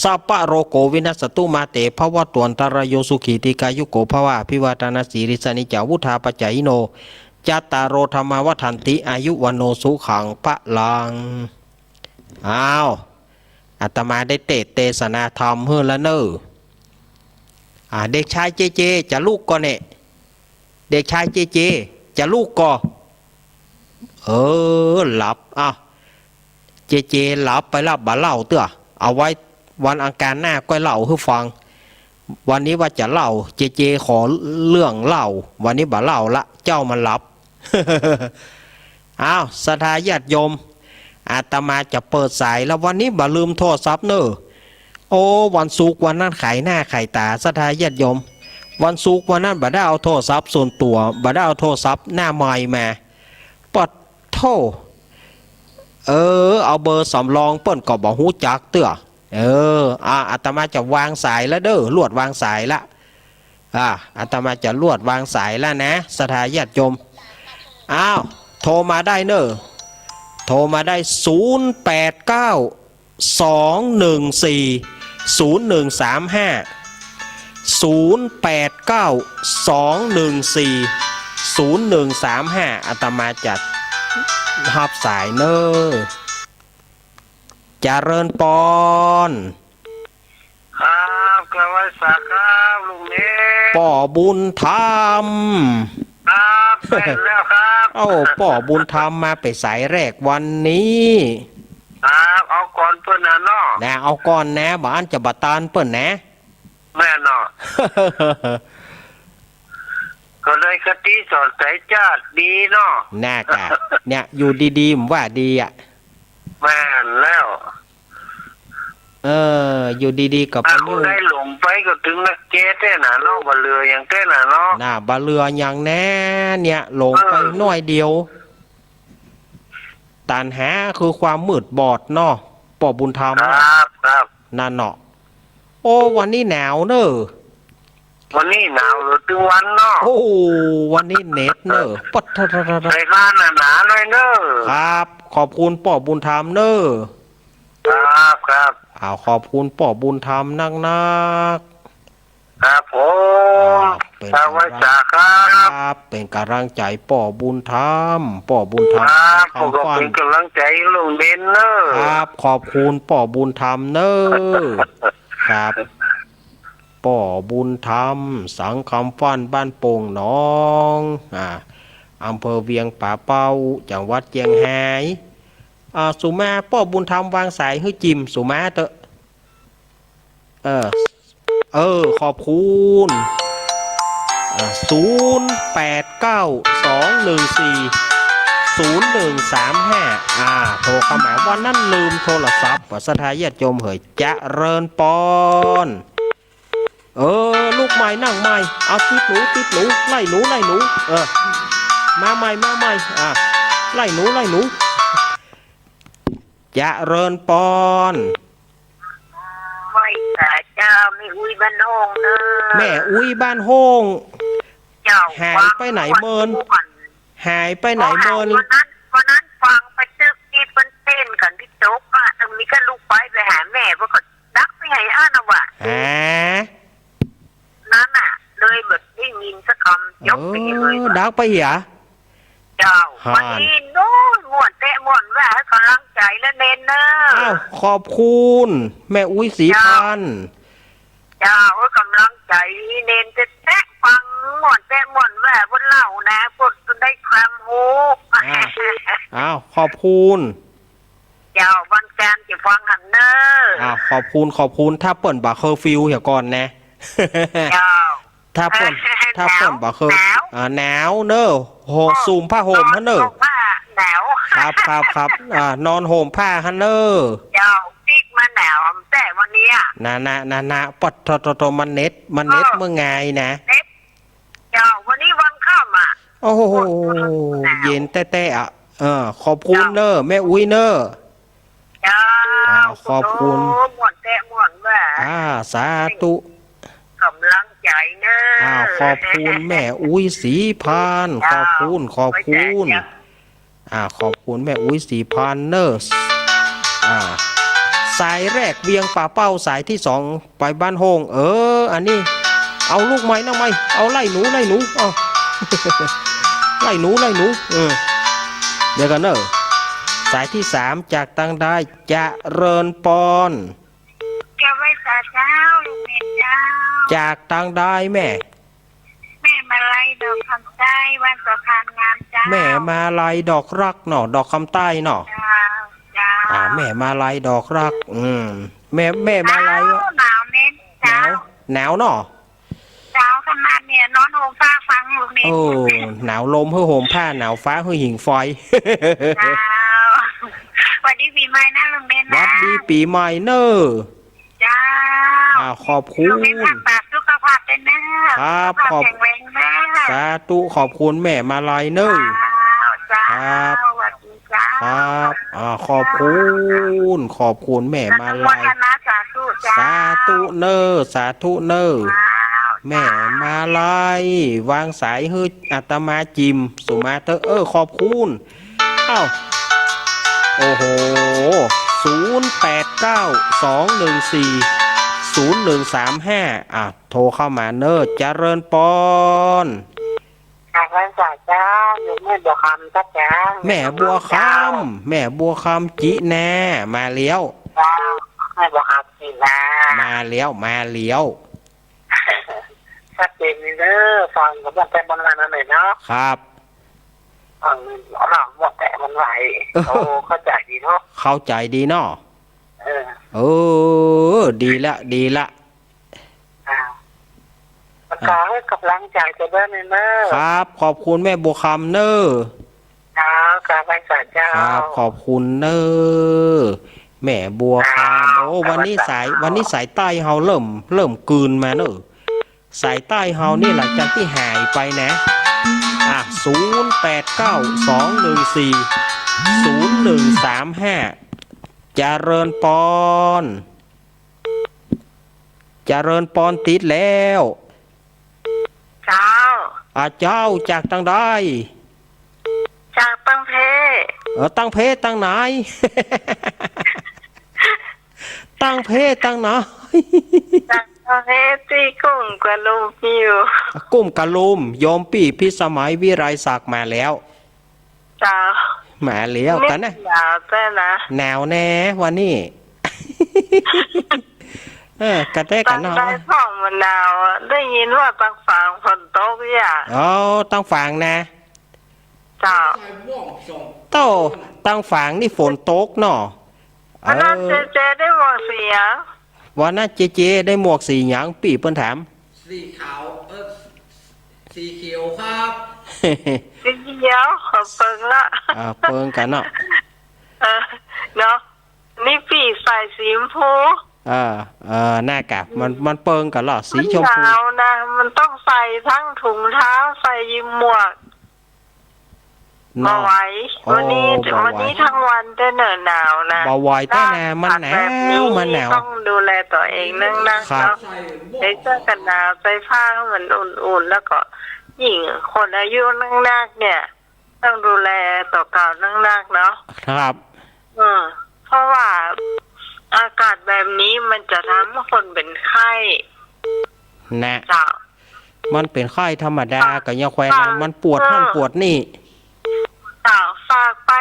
สัพพะโรโกวินัสตุมาเตภวตวันตรโยสุขีติกายุโกภวะพิวาตนาสีริสนิจาวุธาปัจจายโนจัตตารโรธรรมวัฏันติอายุวันโนสุขังพะลังอาตมาได้เทศนาธรรมเฮือละเนอเด็กชายเจจะลูกก็เนี่ยเด็กชายเจจะลูกก็หลับเจหลับไปแล้วบ่เล่าเตื้อเอาไว้วันอังคารหน้าก็เล่าให้ฟังวันนี้ว่าจะเล่าเจขอเรื่องเล่าวันนี้บ่เล่าละเจ้ามันหลับ สถาญาติโยมอาตมาจะเปิดสายแล้ววันนี้บ่ลืมโทรศัพท์เนอะวันศุกร์วันนั้นขายหน้าขายตาสถาญาติโยมวันศุกร์วันนั้นบ่ได้เอาโทรศัพท์ส่วนตัวบ่ได้เอาโทรศัพท์หน้าใหม่มาปัดโทเอาเบอร์สำรองเปิ้นก็บ่ฮู้จักเตื้ออาตมาจะวางสายแล้วเด้อลวดวางสายละอาตมาจะลวดวางสายแล้วนะสถาญาติโยมโทรมาได้เนอะ โทรมาได้ 089-214-0135 อาตมาจัดรับสายเนอเจริญปอน ครับกระไว้สักครับลุงเนศ ป่อบุญธรรม ครับเป็นแล้วครับ เอ้าป่อบุญธรรมมาไปสายแรกวันนี้ ครับเอาก่อนเพื่อนนะเนาะ นะเอาก่อนนะบ้านจะบัตานเปิ้นนะ แม่เนาะก็เลยคติสอนใจจ้าดีเนาะ น่ากะเนี่ยอยู่ดีๆผมว่าดีอ่ะ แม่นแล้ว อยู่ดีๆกับ ถ้า ไป คุ นู่ ณ น ได้หลงไปก็ถึงนักเจ๊แท้น่ะเนาะบ่เรืออย่างแท้น่ะเนาะ น่าบะเรืออย่างแน่เนี่ยหลงไปหน่อยเดียวตันหาคือความมืดบอดเนาะป่อบุญธรรม ค น่ะ รับครับ นั่นเนาะโอ้วันนี้หนาวเนอะ วันนี้หนาวเหลือถึงวันเนาะ โอ้วันนี้เน็ตเนอะปัดทะ ใส่บ้านน่ะหนาหน่อยเนอะ ครับ ขอบคุณป่อบุญธรรมเนอะ ครับครับ ขอบคุณป่อบุญธรรมนัก ครับผม เป็น กระไว้สักครั ๆค บ รับเป็นกำลังใจป่อบุญธรรมป่อบุญธรรม ครับผมก็ คำฟัน เป็นกำลังใจให้ลุงเบนเนอะ ครับ ขอบคุณป่อบุญธรรมเนอะครับป่อบุญธรรม สังคำฟันบ้านโป่งหนองอำเภอเวียงป่าเป้าจังหวัดเชียงรายสุมาป่อบุญธรรมวางสายให้จิมสุมาเตอะขอบคุณ0892140135โทรเข้ามาวันนั้นลืมโทรศัพท์สถาญาติโยมเหยจะเริญปอนลูกใหม่นั่งใหม่เอาติดหนูไล่หนูมาใหม่ไล่หนูจะเริญปอน ไม่แต่เจ้าไม่อุ้ยบ้านโฮงเนอะ แม่อุ้ยบ้านโฮง เจ้า หายไปไหนเมิน หายไปไหนเมิน วันนั้นฟังไปตึกที่เป็นเต้นกันที่โต๊ะอ่ะตรงนี้ก็ลูกไปหาแม่เพราะก็ดักไม่ให้อ่านเอาว่ะ หา นั่นน่ะเลยแบบได้ยินสักคำยกไปเลย ดักไปเหรอ เจ้า ฮ่า วันนี้โน้นม่วนเตะม่วนแหวะให้กำลังใจและเน้นเนอะ อ้าวขอบคุณ แม่อุ้ยสีพันธุ์ เจ้าให้กำลังใจเน้นจะแตะฟังม่วนเตะม่วนแหวะบนเล่านะพวกได้ความรู้ อ้าวขอบคุณ เจ้าวันการจะฟังหันเนอร์ ขอบคุณถ้าเปิ่นบาเคอร์ฟิวเหี่ยก่อนนะ เจ้า ถ้าเปิ่นบาเคอร์หนาวเนอะซูมผ้าห่มฮะเนอะ ว่าหนาว ครับนอนห่มผ้าฮะเนอะ เจ้าติ๊กมาหนาวแต่วันนี้อ่ะ นาปัดทมันเน็ตเมื่อไงนะ เจ้าวันนี้วันข้ามอ่ะ โอ้โหเย็นแต้ๆขอบคุณเนอะแม่อุ้ยเนอะ เจ้า ขอบคุณ ม่วนแต่ม่วนแหวะ สาธุ กำลังใจเนอร์ ขอบคุณแม่อุ้ยสีพานขอบคุณขอบคุณแม่อุ้ยสีพานเนอร์สายแรกเวียงป่าเป้าสายที่สองไปบ้านโฮงอันนี้เอาลูกไม้นั่งไม้เอาไล่หนูไล่หนูไล่หนูเดี๋ยวกันเนอะสายที่สามจากตังได้จะเริญปอน แกไว้สาเจ้าลุงเมนเจ้า จากตังได้แม่ แม่มาไล่ดอกคำใจวันสะพานงามเจ้า แม่มาลายดอกรักเนาะดอกคำใต้เนาะ เจ้า แม่มาลายดอกรักแม่มาลาย หนาวเน้น หนา เจ้าว เนาะ เจ้าขนาดเนี่ยนอนโฮมฟ้าฟังลุงเมน โอ้หนาวลมเพื่อห่มผ้าหนาวฟ้าเพื่อหิ่งไฟ เจ้าวันนี้ปีใหม่นะลุงเมนนะ วัดดีปีใหม่เนอะ เจ้า ขอบคุณ ลุงเมนทางปากสุขภาพเป็นนะครับ ขอบ แข็งแรงนะ สาธุขอบคุณแม่มาลายเนอะ เจ้า ครับ สวัสดีเจ้า ครับขอบคุณแม่มาลาย วัฒนาสาธุเจ้า สาธุเนอะแม่มาลายวางสายให้อาตมาจิมสุมาเตอร์ขอบคุณ โอ้โห0892140135โทรเข้ามาเนอะเจริญปอน ค่ะพระอาจารย์เจ้าอยู่แม่บัวคำจ้าจ้า แม่บัวคำแม่บัวคำจิแน่มาเลี้ยว เจ้าแม่บัวคำสินะ มาเลี้ยวมาเลี้ยว ชัดเจนเด้อฟังกับมันแต่บนวันนั้นเลยเนาะ ครับ ฟังหลังหมดแต่มันไหวโอ้เข้าใจดีเนาะ เข้าใจดีเนาะ เออ ดีละดีละ ประกาศให้กำลังใจจะเด้อเนอะ ครับขอบคุณแม่บัวคำเนอะ เจ้ากราบไหว้ศาลเจ้า ครับขอบคุณเนอะแม่บัวคำโอ้วันนี้สายใต้เฮาเริ่มกลืนมาเนอะสายใต้เฮานี่หลังจากที่หายไปนะ0892140135เจริญปอนเจริญปอนติดแล้ว เจ้า เจ้าจากตั้งได้ จากตั้งเพ ตั้งเพศตั้งไหน ตั้งเพศตั้งไหน จากตั้งเพที่กุ้งกว่าลูกอยู่ กุ้มกะลุมโยมปี่พิสมัยวิไรศักดิ์มาแล้ว เจ้า มาแล้วกันนะ หนาวแต่นะ หนาวแน่วันนี้ กระแตกัน ตั้ง เนาะ ได้ท้องมันหนาวอะได้ยินว่าตั้งฝางฝนตกอย่า ตั้งฝางนะ เจ้า ใส่ม่วงส่ง โต้ตั้งฝางนี่ฝนตกเนาะ วันนั้นเจได้หมดเสียง วันนั้นเจได้หมวกสีหยังปี่เปิ้นถาม สีขาวสีเขียวครับ สีเขียวขอเปิงละ เปิงกันเนาะ เนาะนี่ปีใส่สีชมพู หน้ากากมันเปิงกันเหรอสีชม ห พู นาวนะมันต้องใส่ทั้งถุงเท้าใส่ยิมหมวกมา เนาะ ไว้ โอ้ วันนี้ บ่ไหว วันนี้ทั้งวันจะเหนื่อยหนาวนะ บ่ไหวแต่แน่มันหนาว แบบนี้ มันหนาว ต้องดูแลตัวเองนั่งๆเนาะ ใส่ม่วง ใส่เสื้อกันหนาวใส่ผ้าให้มันอุ่นๆแล้วก็ยิ่งคนอายุนักๆเนี่ย ต้องดูแลต่อเก่านักๆเนาะ ครับ เพราะว่าอากาศแบบนี้มันจะทำให้คนเป็นไข้ นะ จ้ะ มันเป็นไข้ธรรมดากับยาแควนนะมันปวดนั่นปวดนี่ จ้ะฝากไป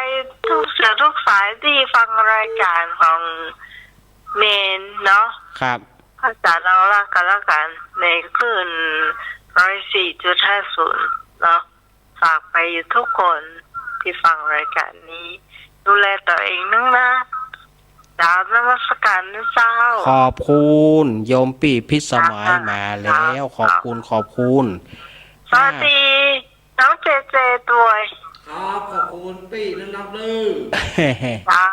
ทุกเสือทุกสายที่ฟังรายการของเมนเนาะ ครับ ภาษาเราละกันละกันในคลื่น104.50เนาะฝากไปทุกคนที่ฟังรายการนี้ ดูแลตัวเองนะดาวนมัสการนะเจ้า ขอบคุณโยมปี่พิสมัยมาแล้วขอบคุณ สวัสดีน้องเจเจตัว ครับขอบคุณปีนับเลย เจ้า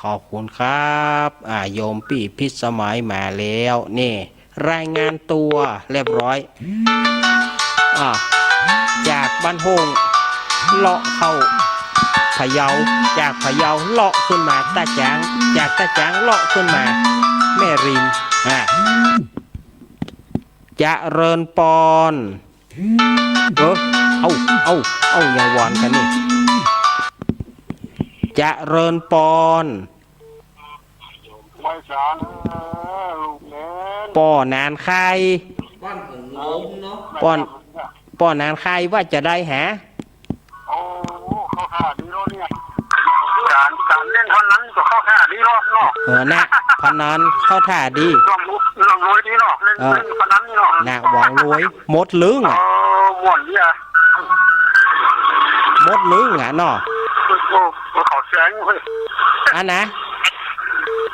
ขอบคุณครับโยมปี่พิสมัยมาแล้วนี่รายงานตัวเรียบร้อยจากบ้านโฮงเลาะเข้าพะเยาจากพะเยาเลาะขึ้นมาตาจางจากตาจางเลาะขึ้นมาแม่ริมจะเริญปอนเอาอย่าวอนกันนี่จะเริญปอนป้อนานใคร บ้านผมงมเนาะ ป้อนานใครว่าจะได้หา โอ้เข้าท่าดีรอดเนี่ยการเล่นพนันก็เข้าท่าดีรอดเนาะนะพนันเข้าท่าดี ลองรวยดีเนาะเล่นพนันนี่เนาะ นะหวังรวยหมดลึงม่วนเนี่ย หมดลึงเนาะ โอ้ขอแสงเว้ย นะ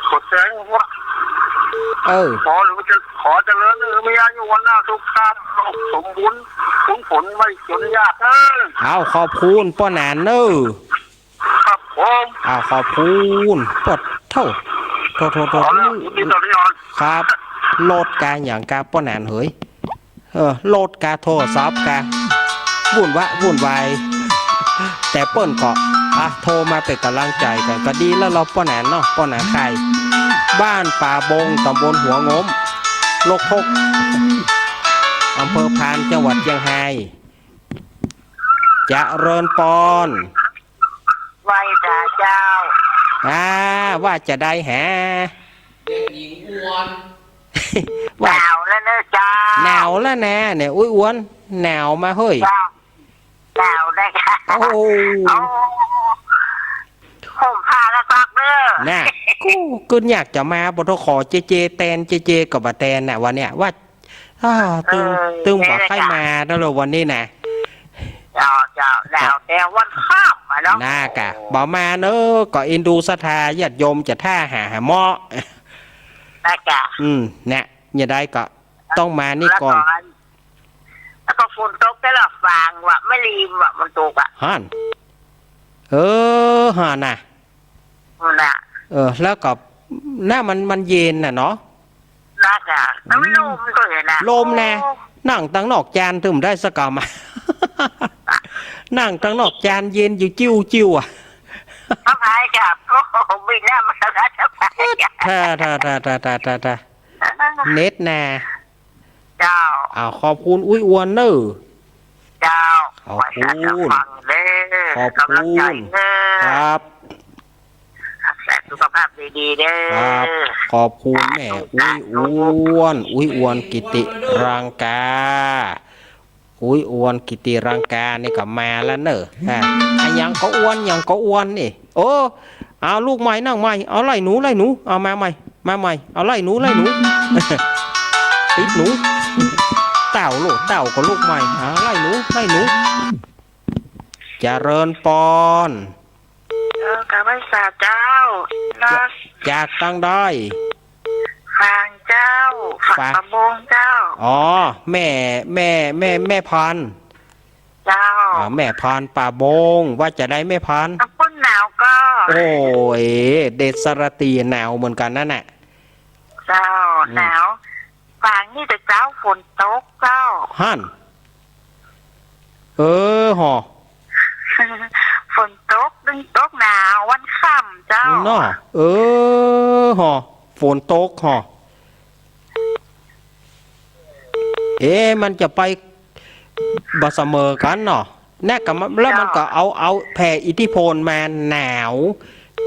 ขอแสงว่าขอเจริญมีอายุวันหน้าสุขภาพสมบูรณ์ผลไม่จนยากเอาขอบคุณป้อนานเนอครับผมขอบคุณปดเท่าโทครับโลดกาอย่างกาป้อนานเฮ้ยโลดกาโทรศัพท์กาวุ่นวายแต่เปิ้นก็โทรมาเป็นกำลังใจกันก็ดีแล้วเราป้อนานเนาะป้อนานใครบ้านป่าบงตำบลหัวงมโลกพกอำเภอพานจังหวัดเชียงรายจะเริญปอน ไหว้เจ้า ว่าจะได้หา เด็กหญิงอ้วน หนาวแล้วเนอะเจ้า หนาวแล้วนะเนี่ยอุ้ยอ้วนหนาวมาเฮ้ย เจ้าหนาวได้ค่ะ โอ้ โอ้ผมพาแล้วครับเด้อ น่ะกูกึนอยากจะมาบทขอเจเจแตนเจเจกับบะแตนน่ะวันเนี้ยว่าตึงบอกให้มาแล้วเหรอวันนี้นะ เจ้าหนาวแต่วันข้ามอะเนาะ น่ากะบอกมาเนอะก็อินดูสถาญาติโยมจะท่าหาหม้อ ได้จ้ะ เนี่ยอย่าได้ก็ต้องมานี่ก่อน แล้วก็ฝนตกแต่ละฟางว่ะไม่รีมว่ะมันตกอ่ะ ฮั่นฮั่นน่ะ มันอ่ะ แล้วก็หน้ามันเย็นน่ะเนาะ น่าจะน้ำลมก็เห็นนะ ลมนะนั่งตั้งนอกจานถึงได้สักกะมา นั่งตั้งนอกจานเย็นอยู่จิ้วอ่ะ ทักทายกับโอ้โหบินหน้ามาทักทายกับ ถ้าเน็ตน่ะ เจ้า ขอบคุณอุ้ยอ้วนเนอะ เจ้า ขอบคุณ ฟังเด้อ ขอบคุณ กำลังใจเด้ ค อ รับ รักษาสุขภาพดีๆเด้อ ครับขอบคุณแม่อุ้ยอ้วนกิติรังกาอุ้ยอ้วนกิติรังกานี่ก็มาแล้วเนอะยังก็อ้วนนี่โอ้เอาลูกใหม่นั่งใหม่เอาไล่หนูเอามาใหม่เอาไล่หนู ติดหนูเต่าก็ลูกใหม่ไล่หนูเจริญปอน กับพระสาเจ้านะ จากตั้งได้ ฟางเจ้าฝักประมงเจ้า แม่พันธุ์ เจ้า แม่พันธุ์ป่าบงว่าจะได้แม่พันธุ์ น้ำพุ่นหนาวก็ โอ้ยเดชสรตีหนาวเหมือนกันนั่นแหละ เจ้าหนาวฟางนี่แต่เจ้าฝนตกเจ้า ฮั่นหอ ฝนตกดึงตกหนาววันค่ำเจ้า เนาะหอฝนตกหอมันจะไปบ่เสมอกันเนาะแน่กับแล้วมันก็เอาแผ่อิทธิพลมาหนาว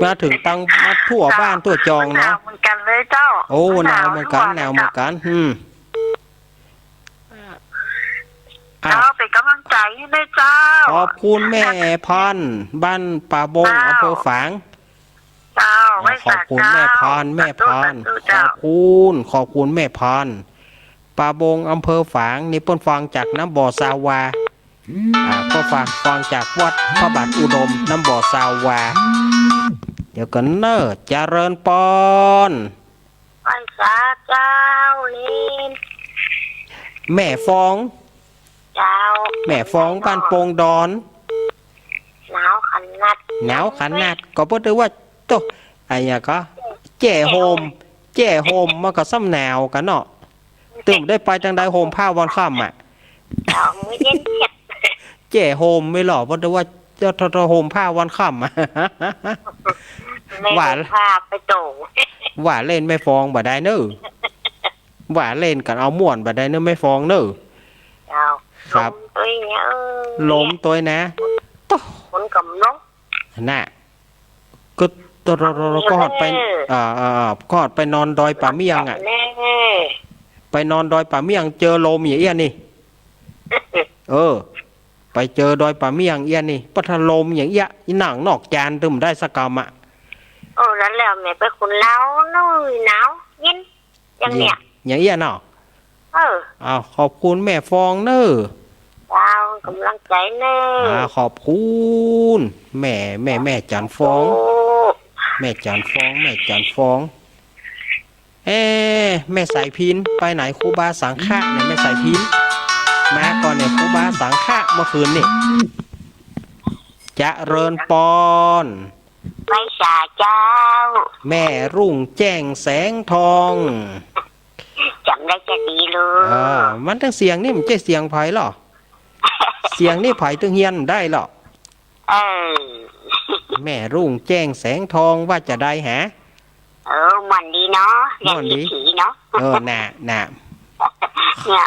มาถึงตั้งมาทั่วบ้านทั่วจองเนาะ หนาวเหมือนกันเลยเจ้า โอ้หนาวเหมือนกันเจ้าเป็นกำลังใจให้ด้วยเจ้า ขอบคุณแม่พันธุ์บ้านป่าบงอำเภอฝาง เจ้า ขอบคุณแม่พันธุ์ขอบคุณแม่พันธุ์ป่าบงอำเภอฝางนี่เปิ้นฟังจากน้ำบ่อสาวาก็ฟังจากวัดพระบาทอุดมน้ำบ่อสาวาเดี๋ยวกันเนอะเจริญปอน พระสาเจ้าลิน แม่ฟอง เจ้า แม่ฟองบ้านโปงดอน หนาวขนาดก็เพราะว่าโตก็แจ่โฮมมันก็ซ้ำหนาวกันเนาะตึมได้ไปจังได้โฮมผ้าวันค่ำเจ้ามือเย็นเจ็ด แจ่โฮมไม่หรอเพราะว่าจะโฮมผ้าวันค่ำ ไม่พาไปโต ว่าเล่นไม่ฟองบ่ได้เนอะว่าเล่นกันเอาม่วนบ่ได้เนอะไม่ฟองเนอะ เจ้า ครับ ตัวเนี้ยล้มตัวนะ คนกับนก น่ะก็ตัวเราก็หอดไปก็หอดไปนอนดอยป่าเมียงไปนอนดอยป่าเมียงเจอลมอย่างเอี้ยนี่ไปเจอดอยป่าเมียงเอี้ยนี่ปัทลมอย่างเอี้ยหนังนอกจานตึมได้สกรรมแล้วแม่ไปคุณเล้านุ่ยหนาวเย็นอย่างเนี้ย อย่างเอี้ยเนาะขอบคุณแม่ฟองเนอะเจ้ากำลังใจเนอะขอบคุณแม่จันฟองแม่จันฟองแม่สายพินไปไหนครูบาสังฆะเนี่ยแม่สายพินมาก่อนเนี่ยครูบาสังฆะเมื่อคืนนี่จะเริญปอนไม่สาเจ้าแม่รุ่งแจ้งแสงทองจำได้จะดีเลยมันทั้งเสียงนี่มันใช่เสียงไผ่หรอ เสียงนี่ไผ่ตึงเฮียนได้หรอแม่รุ่งแจ้งแสงทองว่าจะได้หามันดีเนาะมันดีเนาะน่ะเนี่ย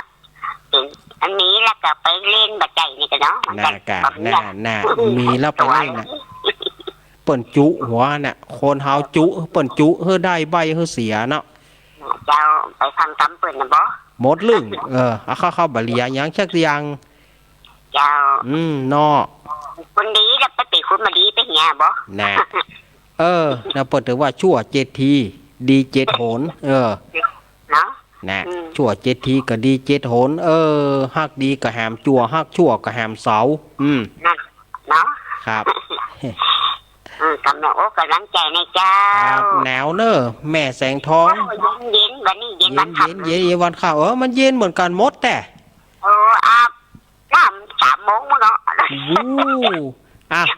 อันนี้แล้วก็ไปเล่นบัดใจนี่กันเนาะน่ะมีแล้วไปเล่นน่ะ เปิ้นจุหัวน่ะคนเฮาจุเปิ้นจุเฮอได้ใบเฮอเสียเนาะ เจ้าไปฟังกำปืนนะบ่ หมดลึงเข้าบะเหลียหยังชักอย่าง เจ้า เนาะ คนดีแล้วไปติคุณมาดีไปเหียบ่ น่ะนะเปิดถือว่าชั่ว7 ทีดี7 หนเนาะ น่ะชั่ว7 ทีก็ดี7 หนฮักดีก็แหมจั่วฮักชั่วก็แหมเสานั่นเนาะ ครับ กำลังโอ้กำลังใจในเจ้า ครับหนาวเนอะแม่แสงทอง เย็นวันนี้เย็นวันค่ำ เย็นวันข้าวมันเย็นเหมือนกันหมดแต่อาบน้ำ3 โมงมั้งเนาะ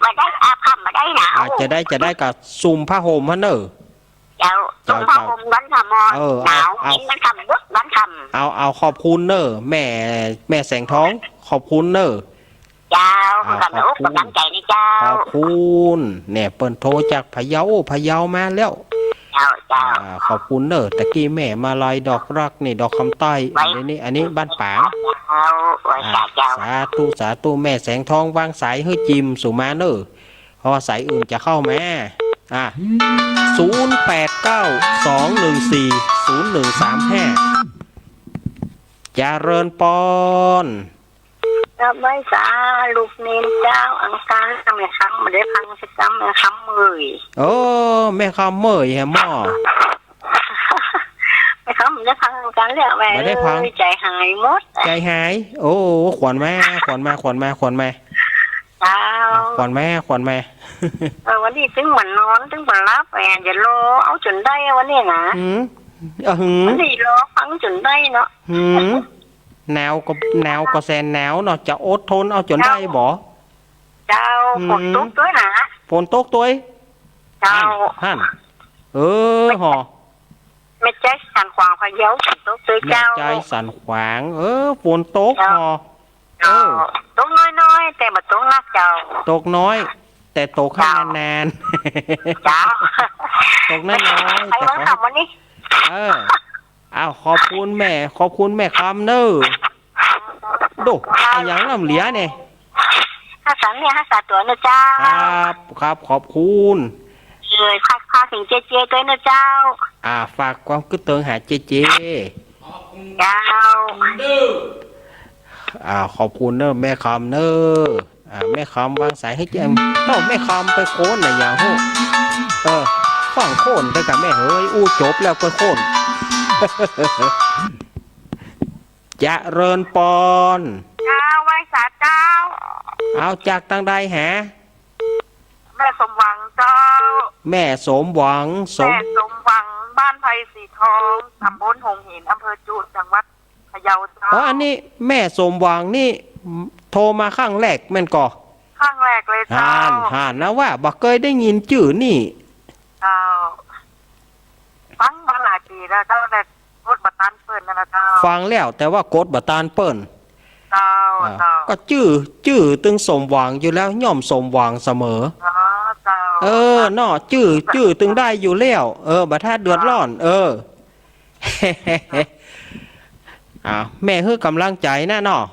มาได้อาบค่ำมาได้หนาวจะได้กับซุ่มผ้าห่มฮะเนอะเจ้าซุ่มผ้าห่มวันค่ำหนาวเย็นวันค่ำบึกวันค่ำเอาขอบคุณเนอะแม่แสงทองขอบคุณเนอะเจ้ากำลังใจในเจ้าขอบคุณเนี่ยเปิ้นโทรจากพะเยามาแล้วเจ้าขอบคุณเนอะตะกี้แม่มาลายดอกรักนี่ดอกคำใต้อันนี้บ้านปางสาธุแม่แสงทองวางสายให้จิมสู่มาเนอะเพราะว่าสายอื่นจะเข้ามา0892140135เจริญปอนรับไว้สาลูกเนนเจ้าอังการแม่คำมาได้พังสักคำแม่คำมือแม่คำเมยแฮมอแม่คำได้พังอังการแล้วแม่ได้พังใจหายหมดใจหายขวัญแม่เจ้าขวัญแม่วันนี้ถึงเหมือนนอนถึงเหมือนรับแอนอย่ารอเอาจนได้วันนี้นะวันนี้รอฟังจนได้เนาะแนวก็แสนแนวเนาะจะอดทนเอาจนได้บ่เจ้าฝนตกด้วยนะฝนตกด้วยเจ้าหั่นห่อไม่ใจสั่นขวางพะเยาฝนตกด้วยเจ้าใจสั่นขวางฝนตกห่อตกน้อยๆแต่มาตกนักเจ้าตกน้อยแต่ตกข้างนานเจ้าตกน้อยแต่ขอทำวันนี้ขอบคุณแม่คำเนอะดูอย่างน้ำเหลียเนี่ย5 ตัวนะเจ้าครับขอบคุณพาถึงเจด้วยนะเจ้าฝากความคิดถึงหาเจเจ้าขอบคุณเนอะแม่คำเนอะแม่คำวางสายให้แจมแม่คำไปโค่นอย่างหูฟังโค่นได้กับแม่เฮ้ยจบแล้วก็โค่นเจริญปอนเจ้าไว้สาเจ้าเอาจากทางใดหาแม่สมหวังเจ้าแม่สมหวังบ้านไผ่สีทองตำบลหงหินอำเภอจุฬจังหวัดพะเยาเจ้าอันนี้แม่สมหวังนี่โทรมาข้างแรกแม่นก่อข้างแรกเลยเจ้าห่านนะว่าบักเคยได้ยินชื่อนี่เจ้าฟังมาหลายปีแล้วเจ้าแต่กดบัตรตานเปิ้นนั่นนะเจ้าฟังแล้วแต่ว่ากดบัตรตานเปิ้นเจ้าก็ชื่อตึงสมหวังอยู่แล้วย่อมสมหวังเสมอเนาะชื่อตึงได้อยู่แล้วบัดถ้าเดือดร้อนแม่ให้กำลังใจนะเนาะ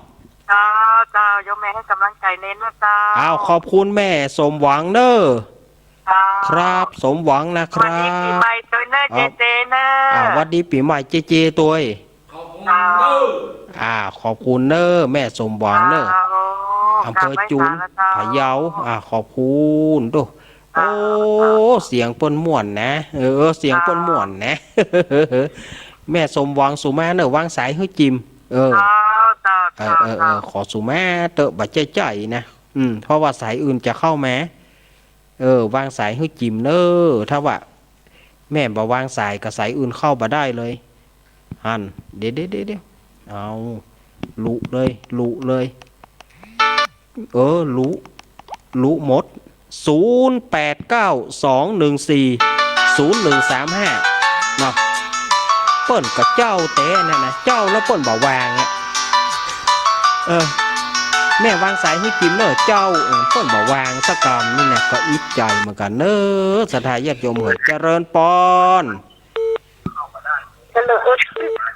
เจ้ายกแม่ให้กำลังใจเน้นนะเจ้าขอบคุณแม่สมหวังเนอะครับสมหวังนะครับวันดีปีใหม่ตัวเนอะเจเนอะวันดีปีใหม่เจตัวขอบคุณเนอะแม่สมหวังเนอะอำเภอจุฬพะเยาขอบคุณดูเสียงเปิ้นม่วนนะเสียงเปิ้นม่วนนะแม่สมหวังสุมาเนอะวางสายให้จิมขอสุมาเตอะบัดใจนะเพราะว่าสายอื่นจะเข้ามาวางสายให้จิมเนอะถ้าว่าแม่บ่วางสายกับสายอื่นเข้าบ่ได้เลยหันเดี๋ยวเอาลุเลยลุหมด0892140135เนาะเปิ้นกับเจ้าแต่นั่นนะเจ้าแล้วเปิ้นบ่วางแม่วางสายให้กินเนอะเจ้าเปิ้นบ่วางสักกรรมนี่นะก็อิจใจเหมือนกันเนอะศรัทธาญาติโยมเอ๋ยเจริญปอนเจริญ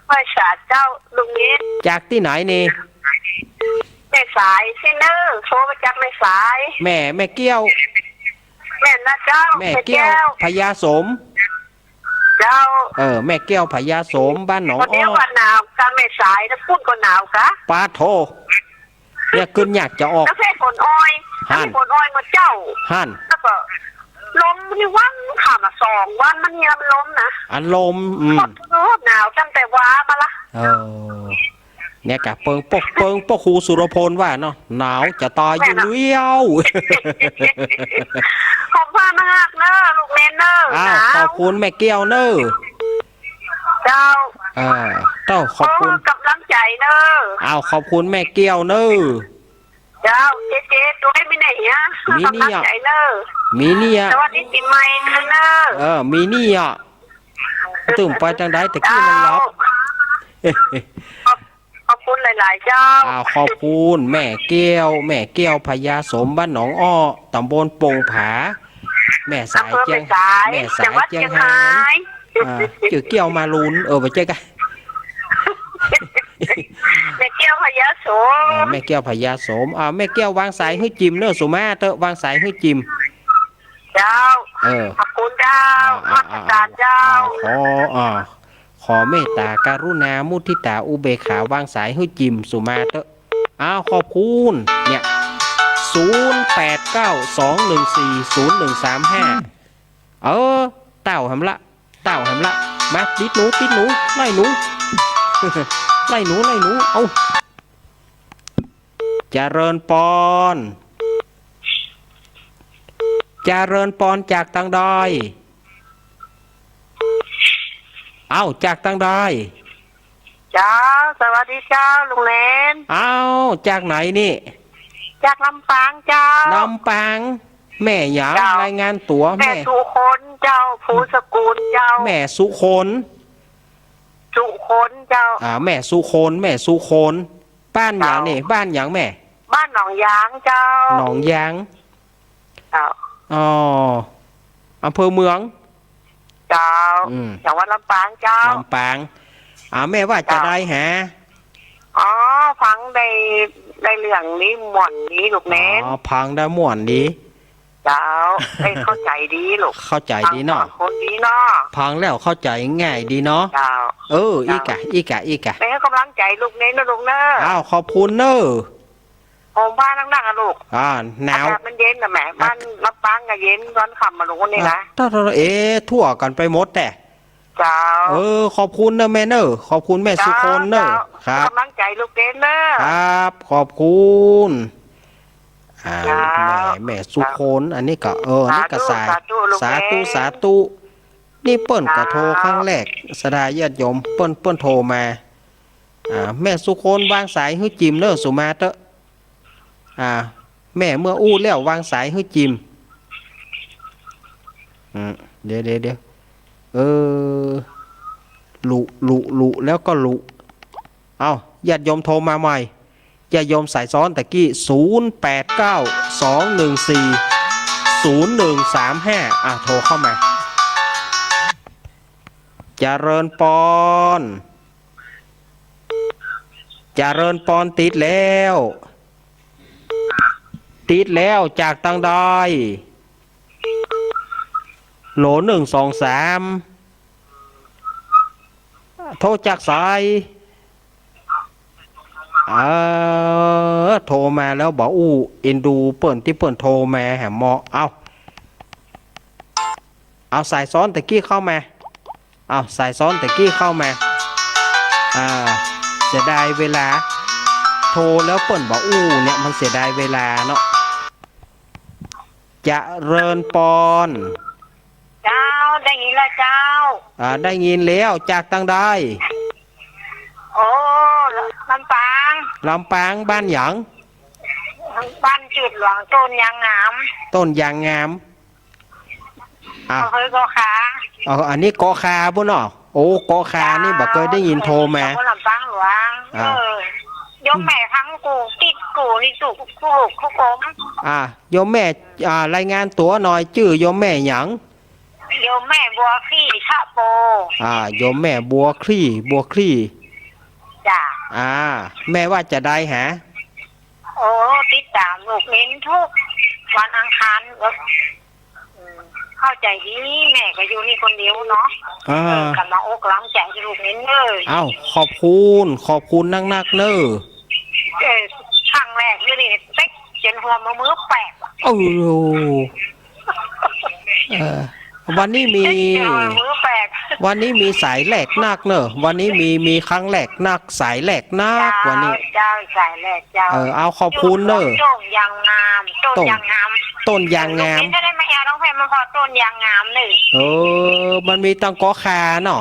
พระสาเจ้าลุงนี้จากที่ไหนนี่แม่สายเซนเนอร์โทรมาจากแม่สายแม่เกี้ยว แม่นะเจ้า แม่แก้วพญาสม เจ้า แม่แก้วพญาสมบ้านหนอง วัน อ้ นี้ อ วันหนาวกลางเมษายนพูดก็หนาวกะ ปาโทเนี่ยขึ้นอยากจะออก แล้วเพศฝนอ้อยแล้วฝนอ้อยมาเจ้า หั่น แล้วก็ลมนี่วันขามา2 วันมันยังลมนะ อารมณ์หนาวตั้งแต่ว้ามาละ เนี่ยกะเปิงปกครูสุรพลว่าเนาะหนาวจะตายอยู่เลี้ยว ขอบคุณมากเนอะลูกเนนเนอร์ อ้า ห วน าว ขอบคุณแม่แก้วเนอะ เจ้า เจ้าขอบคุณ กำลังใจเนอะ อ้าวขอบคุณแม่แก้วเนอะ เจ้าเจ๊ตัวให้ไม่ไหนฮะ มี กำ เนี่ ลัง ย ใจเนอะ มีเนี่ย สวัสดีปีใหม่เนอะ มีเนี่ยตึงไปจังไดตะกี้มันรับ ขอบคุณหลายๆเจ้า ขอบคุณแม่แก้วพญาสมบ้านหนองอ้อตำบลโป่งผาแม่สาย อำเภอ เจียง แม่สาย แม่ จั สาง ย หวัด เจีย เชี ง ยง หาร าย นเกี่ยวมาลูนไปเจ๊กัน แม่เกี้ยวพยาโสม แม่แก้วพญาสมแม่แก้ววางสายให้จิมเนอะสุมาเตอะวางสายให้จิม เจ้าขอบคุณเจ้ามาตรการเจ้า ขอเมตตาการุณามุทิตาอุเบกขาวางสายให้จิมสุมาเตอะขอบคุณเนี่ย0892140135เต่าหำละมาติดหนูไล่หนู ไล่หนูเอาเจริญปอนจากตังดอยจากตังดอย เจ้าสวัสดีเจ้าลุงเลน จากไหนนี่ จากลำปางเจ้า ลำปางแม่หยางรายงานตัว แม่สุคนเจ้าภูสกุลเจ้า แม่สุคนเจ้าแม่สุคนบ้านหยางนี่บ้านหยางแม่ บ้านหนองยางเจ้า หนองยาง เจ้าอำเภอเมือง เจ้าจังหวัดลำปางเจ้า ลำปางแม่ว่าจะได้หาฟังได้เรื่องนี้หม่อนนี้ลูกเน้นพังได้ม่วนดีเจ้าได้เข้าใจดีลูกเข้าใจดีเนาะคนดีเนาะพังแล้วเข้าใจง่ายดีเนาะเจ้าอีกะไปให้กำลังใจลูกเน้นนะลูกเนอะขอบคุณเนอะผมบ้านนั่งๆอะลูกหนาวมันเย็นนะแม่บ้านรับปังกับเย็นร้อนขับมาลูกนี่นะทั่วกันไปหมดแต่เจ้าขอบคุณนะแม่เนอะขอบคุณแม่สุคนเนอะครับกำลังใจลูกเน้นเนอะครับขอบคุณแม่สุคนอันนี้ก็นี่ก็สายสาธุนี่เปิ้นก็โทรครั้งแรกสดาญาติโยมเปิ้นโทรมาแม่สุคนวางสายให้จิมเนอะสุมาเตอะแม่เมื่ออู้แล้ววางสายให้จิมเดี๋ยวลุแล้วก็ลุญาติโยมโทรมาใหม่ญาติโยมสายซ้อนตะกี้0892140135โทรเข้ามาเจริญปอนติดแล้วจากตังดอยโหล123โทรจากสายโทรมาแล้วบอกเอ็นดูเปิ่นที่เปิ่นโทรมาแหมเอาสายซ้อนตะกี้เข้ามาสายซ้อนตะกี้เข้ามาเสียดายเวลาโทรแล้วเปิ่นบอกเนี่ยมันเสียดายเวลาเนาะจะเริญปอนเจ้าได้ยินแล้วเจ้าได้ยินแล้วจากตังได้ลำปางบ้านหยางบ้านจุดหลวงต้นยางงามเคยกอขาอันนี้กอคาบุญเนาะกอคานี่บอกเคยได้ยินโทรมาลำปางหลวงยมแม่ทั้งกูติดกูนี่สุกกูกมยมแม่รายงานตัวหน่อยชื่อยมแม่หยังยมแม่บัวคลี่ชะโปยมแม่บัวคลี่จ้ะแม่ว่าจะได้หาติดตามลูกเน้นทุกวันอังคาร เข้าใจดีแม่ก็อยู่นี่คนเดียวเนาะกำลังอกหลังใจลูกเน้นเลย เอ้าขอบคุณนักๆเนอะ ครั้งแรกเลยนี่เป๊กจนหัวมือแปลก โอ้โหวันนี้มี มือแปลก วันนี้มีสายแหลกนักเนอะวันนี้มีครั้งแหลกนักสายแหลกนักวันนี้ เจ้าสายแรกเจ้า เอาขอบคุณเนอะ ต้นยางงามต้นยางงาม ต้นยางงาม นี่จะได้มาแอลต้องเพลมาพอต้นยางงามหนึ่ง มันมีตังกอคาเนาะ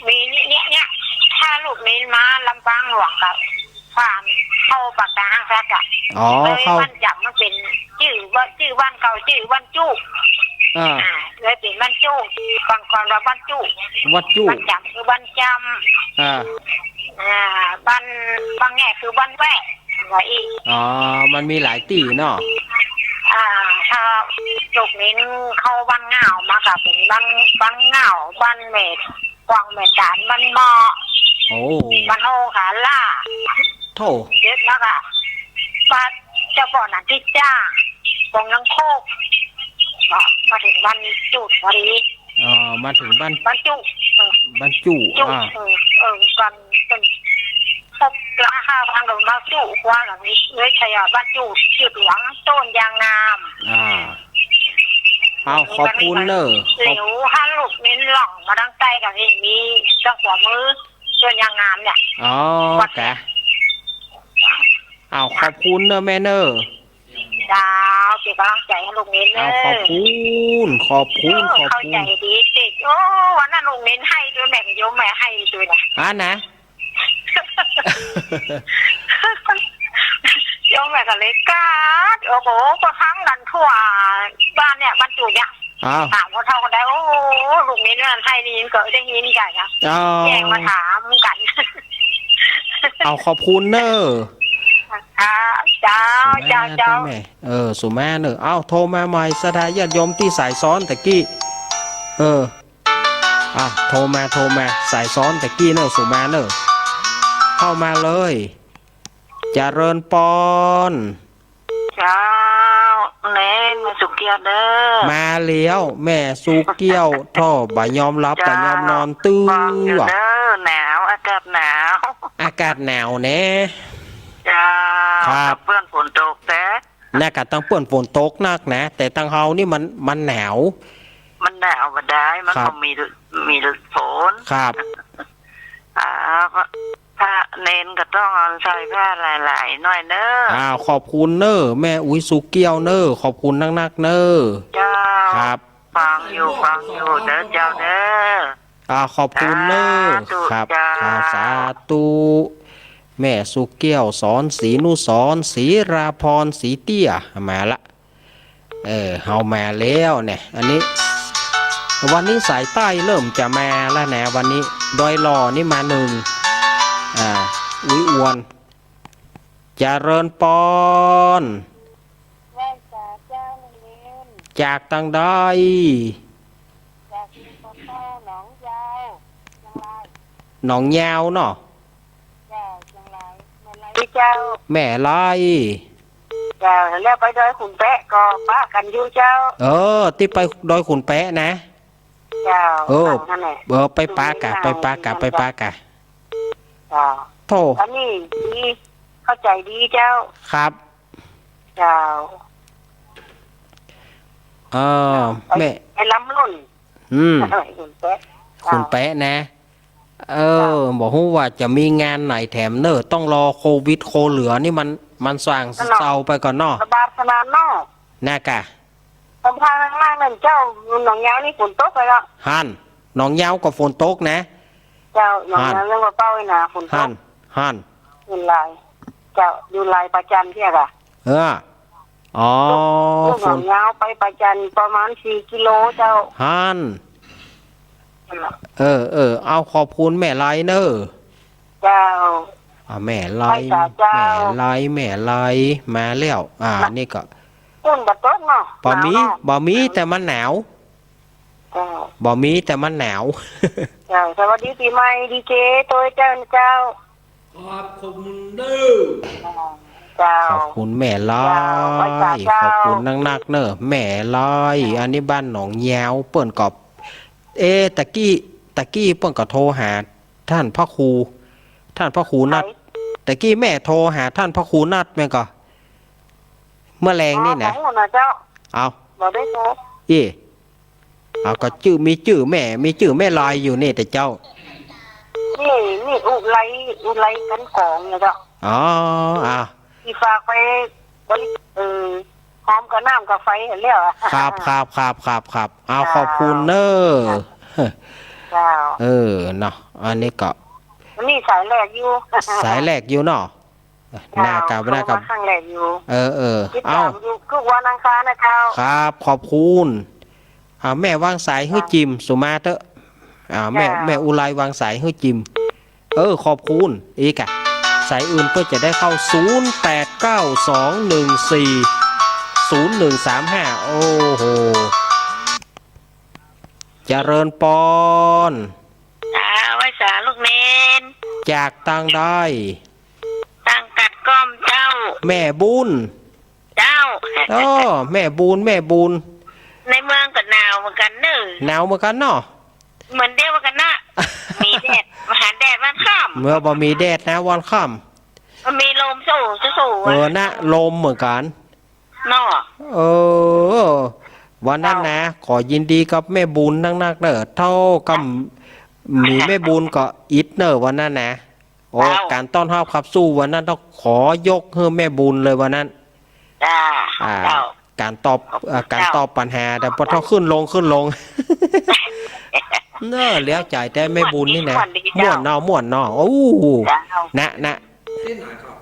มีเนี่ยถ้าลูกนี้มาลำปางหลวงกับความเข้าปากกาห้างแฟกอะเลยวันจับมันเป็นชื่อวันเก่าชื่อวันจุกเลยเป็นวันจุกบางคนว่าวันจุก วัดจุ วันจับคือวันจำวันบางแง่คือวันแวะอะไรอีก มันมีหลายตีเนาะ ถ้าลูกนี้เข้าวันเหงามากับเป็นวันเหงาวันเมดกวางเมดานวันหมอวันโอขาล่า โถ เยอะมากอ่ะมาเจ้าก่อนนั้นที่จ้ากองลังโคกมาถึงวันจุดพอดี มาถึงบ้าน วันจุ กันเป็นพบราคาพังกับมาจุว่าหลังนี้เลยใช้บ้านจุชื่อหลวงต้นยางงามเอาขอบคุณเนอะเหลวห้าลูกเน้นหล่องมาดังใจกับเห็นมีจังหัวมือต้นยางงามเนี่ยแกเอาขอบคุณเนอะแม่เนอะดาวเป็นกำลังใจให้ลูกเน้นเลยขอบคุณเข้าใจดีติดวันนั้นลูกเน้นให้ด้วยแม่โยมแม่ให้ด้วยนะนะโยมแม่ก็เลยกาดโอ้โหก็ทั้งดันทั่วบ้านเนี่ยบ้านจุเนี่ยถามคนเท่าคนใดโอ้ลูกเน้นนั่นให้นี่ก็ได้ยินกันนะแย่งมาถามกันเอาขอบคุณเนอะเจ้าสุแม่เนอะโทรมาใหม่สถาญาติโยมที่สายซ้อนตะกี้โทรมาสายซ้อนตะกี้เนอะสุแม่เนอะเข้ามาเลยเจริญปอนเจ้าเน้นมาสุเกียวเด้อมาเลี้ยวแม่สุเกียวท่อบะยอมรับบะยอมนอนตื้อหนาวอากาศหนาวเน่ครับเปื้อนฝนตกแต่น่ากัดตั้งเปื้อนฝนตกนักนะแต่ตั้งเฮานี่มันหนาวมาได้มันก็มีฝนครับถ้าเน้นก็ต้องใส่ผ้าหลายๆหน่อยเนอะขอบคุณเนอะแม่อุ้ยสุเกียวเนอะขอบคุณนักเนอะเจ้าครับฟังอยู่เด้อเจ้าเด้อขอบคุณเนอะครับสาธุแม่สุเกี้ยวสอนศรีนุสรศรีราพรศรีเตี้ยมาละเฮามาแล้วเนี่ยอันนี้วันนี้สายใต้เริ่มจะมาแล้วนะวันนี้ดอยหล่อนี่มาหนึ่งอุ้ยอวนเจริญปอนจากตังได้หนองยาวเนาะเจ้าแม่ไล่เจ้าแล้วไปดอยขุนแปะก็ป้ากันอยู่เจ้าที่ไปดอยขุนแปะนะเจ้าไปปากะโธ่อันนี้ดีเข้าใจดีเจ้าครับเจ้าแม่ไอ้ล้ำลุ่นขุนแปะนะบอกว่าจะมีงานไหนแถมเนอะต้องรอโควิดโคเหลือนี่มันสว่างเศร้าไปก่อนเนาะระบาดขนาดนอกน่ากะผมพาล่างนั่นเจ้าหนองยาวนี่ฝนตกไปแล้วฮั่นหนองยาวก็ฝนตกนะเจ้าหนองยาวยังมาเป้าเลยนะฝนตกฮั่นอยู่ลายเจ้าอยู่ลายประจันเที่ยกะหนองยาวไปประจันประมาณ4 กิโลเจ้าฮั่นเอาขอบคุณแม่ไลเนอร์เจ้าแม่ไลมาแล้วนี่ก็บัดต้นเนาะบ่มีแต่มันหนาวบ่มีแต่มันหนาวเจ้าสวัสดีปีใหม่ดีเจตัวเจ้าขอบคุณเด้อ เจ้า ขอบคุณแม่ลอ ไว้จ้าย เจ้า ขอบคุณนักๆเนอะแม่ลอยอันนี้บ้านหนองแยวเปิ้นกอบตะกี้เปิ้นก็โทรหาท่านพระครูนัดตะกี้แม่โทรหาท่านพระครูนัดแม่ก็เมื่อแรงนี่นะ ของนะเจ้า เอา บ่ได้โทร เอาก็มีชื่อแม่ลอยอยู่นี่แต่เจ้า นี่อุไรกันของเนี่ยเจ้า อ๋อที่ฝากไปบริพร้อมกับน้ำกับไฟเห็นแล้วอะ ครับเอาขอบคุณเนอะ เจ้า เนาะอันนี้ก็ นี่สายแรกอยู่ สายแรกอยู่เนาะหน้ากับ ข้างแรกอยู่ ติด เอา ตามอยู่ทุกวันอังคารนะเจ้า ครับขอบคุณแม่วางสายให้จิมสุมาเตอะแม่อุไรวางสายให้จิมขอบคุณอีกอะสายอื่นก็จะได้เข้า0892140135โอ้โหเจริญปอน ไว้สาลูกเนน จากตังได้ ตั้งกัดก้อมเจ้า แม่บุญ เจ้า แม่บุญในเมืองก็หนาวเหมือนกันเนอะ หนาวเหมือนกันเนาะ เหมือนเดียวกันนะมีแดดมหาแดดวันค่ำ เมื่อบ่มีแดดนะวันค่ำ มันมีลมสู้นะลมเหมือนกัน เนาะ วันนั้นนะขอยินดีกับแม่บุญนักๆเนอะเท่ากับมีแม่บุญก็อิดเนอะวันนั้นนะการต้อนรับขับสู้วันนั้นต้องขอยกให้แม่บุญเลยวันนั้น จ้าเจ้า การตอบปัญหาแต่พอเท่าขึ้นลงเนอะแล้วจ่ายแต่แม่บุญนี่นะม่วนเนาะโอ้นะ ที่ไหนครับ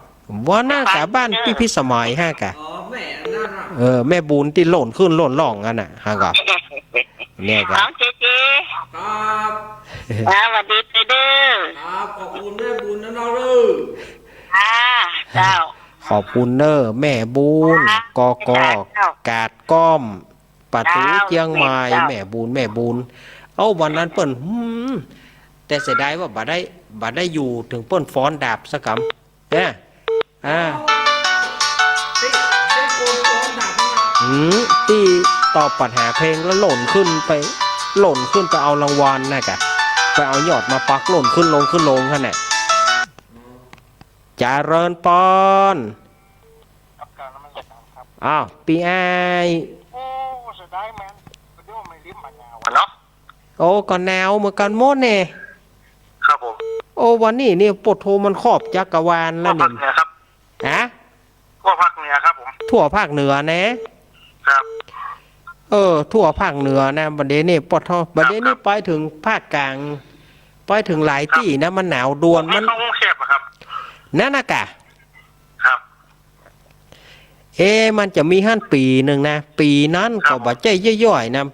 วันนั้นสาบ้านพี่สมัยฮะกะ แม่นั่นน่ะ แม่บุญที่หล่นขึ้นหล่นล่องกันน่ะฮะก็เนี่ยก็ น้องเจครับ สวัสดีเด้อ ครับขอบคุณแม่บุญนะน้องเด้อ เจ้า ขอบคุณเนอแม่บุญกกาดก้อมปะตูเจียงใหม่แม่บุญวันนั้นเปิ้นแต่เสียดายว่าบ่ได้อยู่ถึงเปิ้นฟ้อนดาบสักคำเนี่ยที่ตอบปัญหาเพลงแล้วหล่นขึ้นไปเอารางวัลน่ะกะไปเอายอดมาปักหล่นขึ้นลงขนาดเจริญปอนปีไอเสียดายแมนเดี๋ยวไม่ลิ้มมะนาวเนาะก็แนวเหมือนกันหมดเนี่ย ครับผมวันนี้นี่ปดโทมันครอบจักรวาลแล้วเนี่ยครับทั่วภาคเหนือครับผมทั่วภาคเหนือนะครับทั่วภาคเหนือนะบัดนี้นี่ปดโทบัดนี้นี่ไปถึงภาคกลางไปถึงหลายที่นะมันหนาวดวนมันเข้ากรุงเทพครับนั่นน่ะกะครับมันจะมีหั่นปีหนึ่งนะปีนั้นก็บ่ใจย่อยๆนะ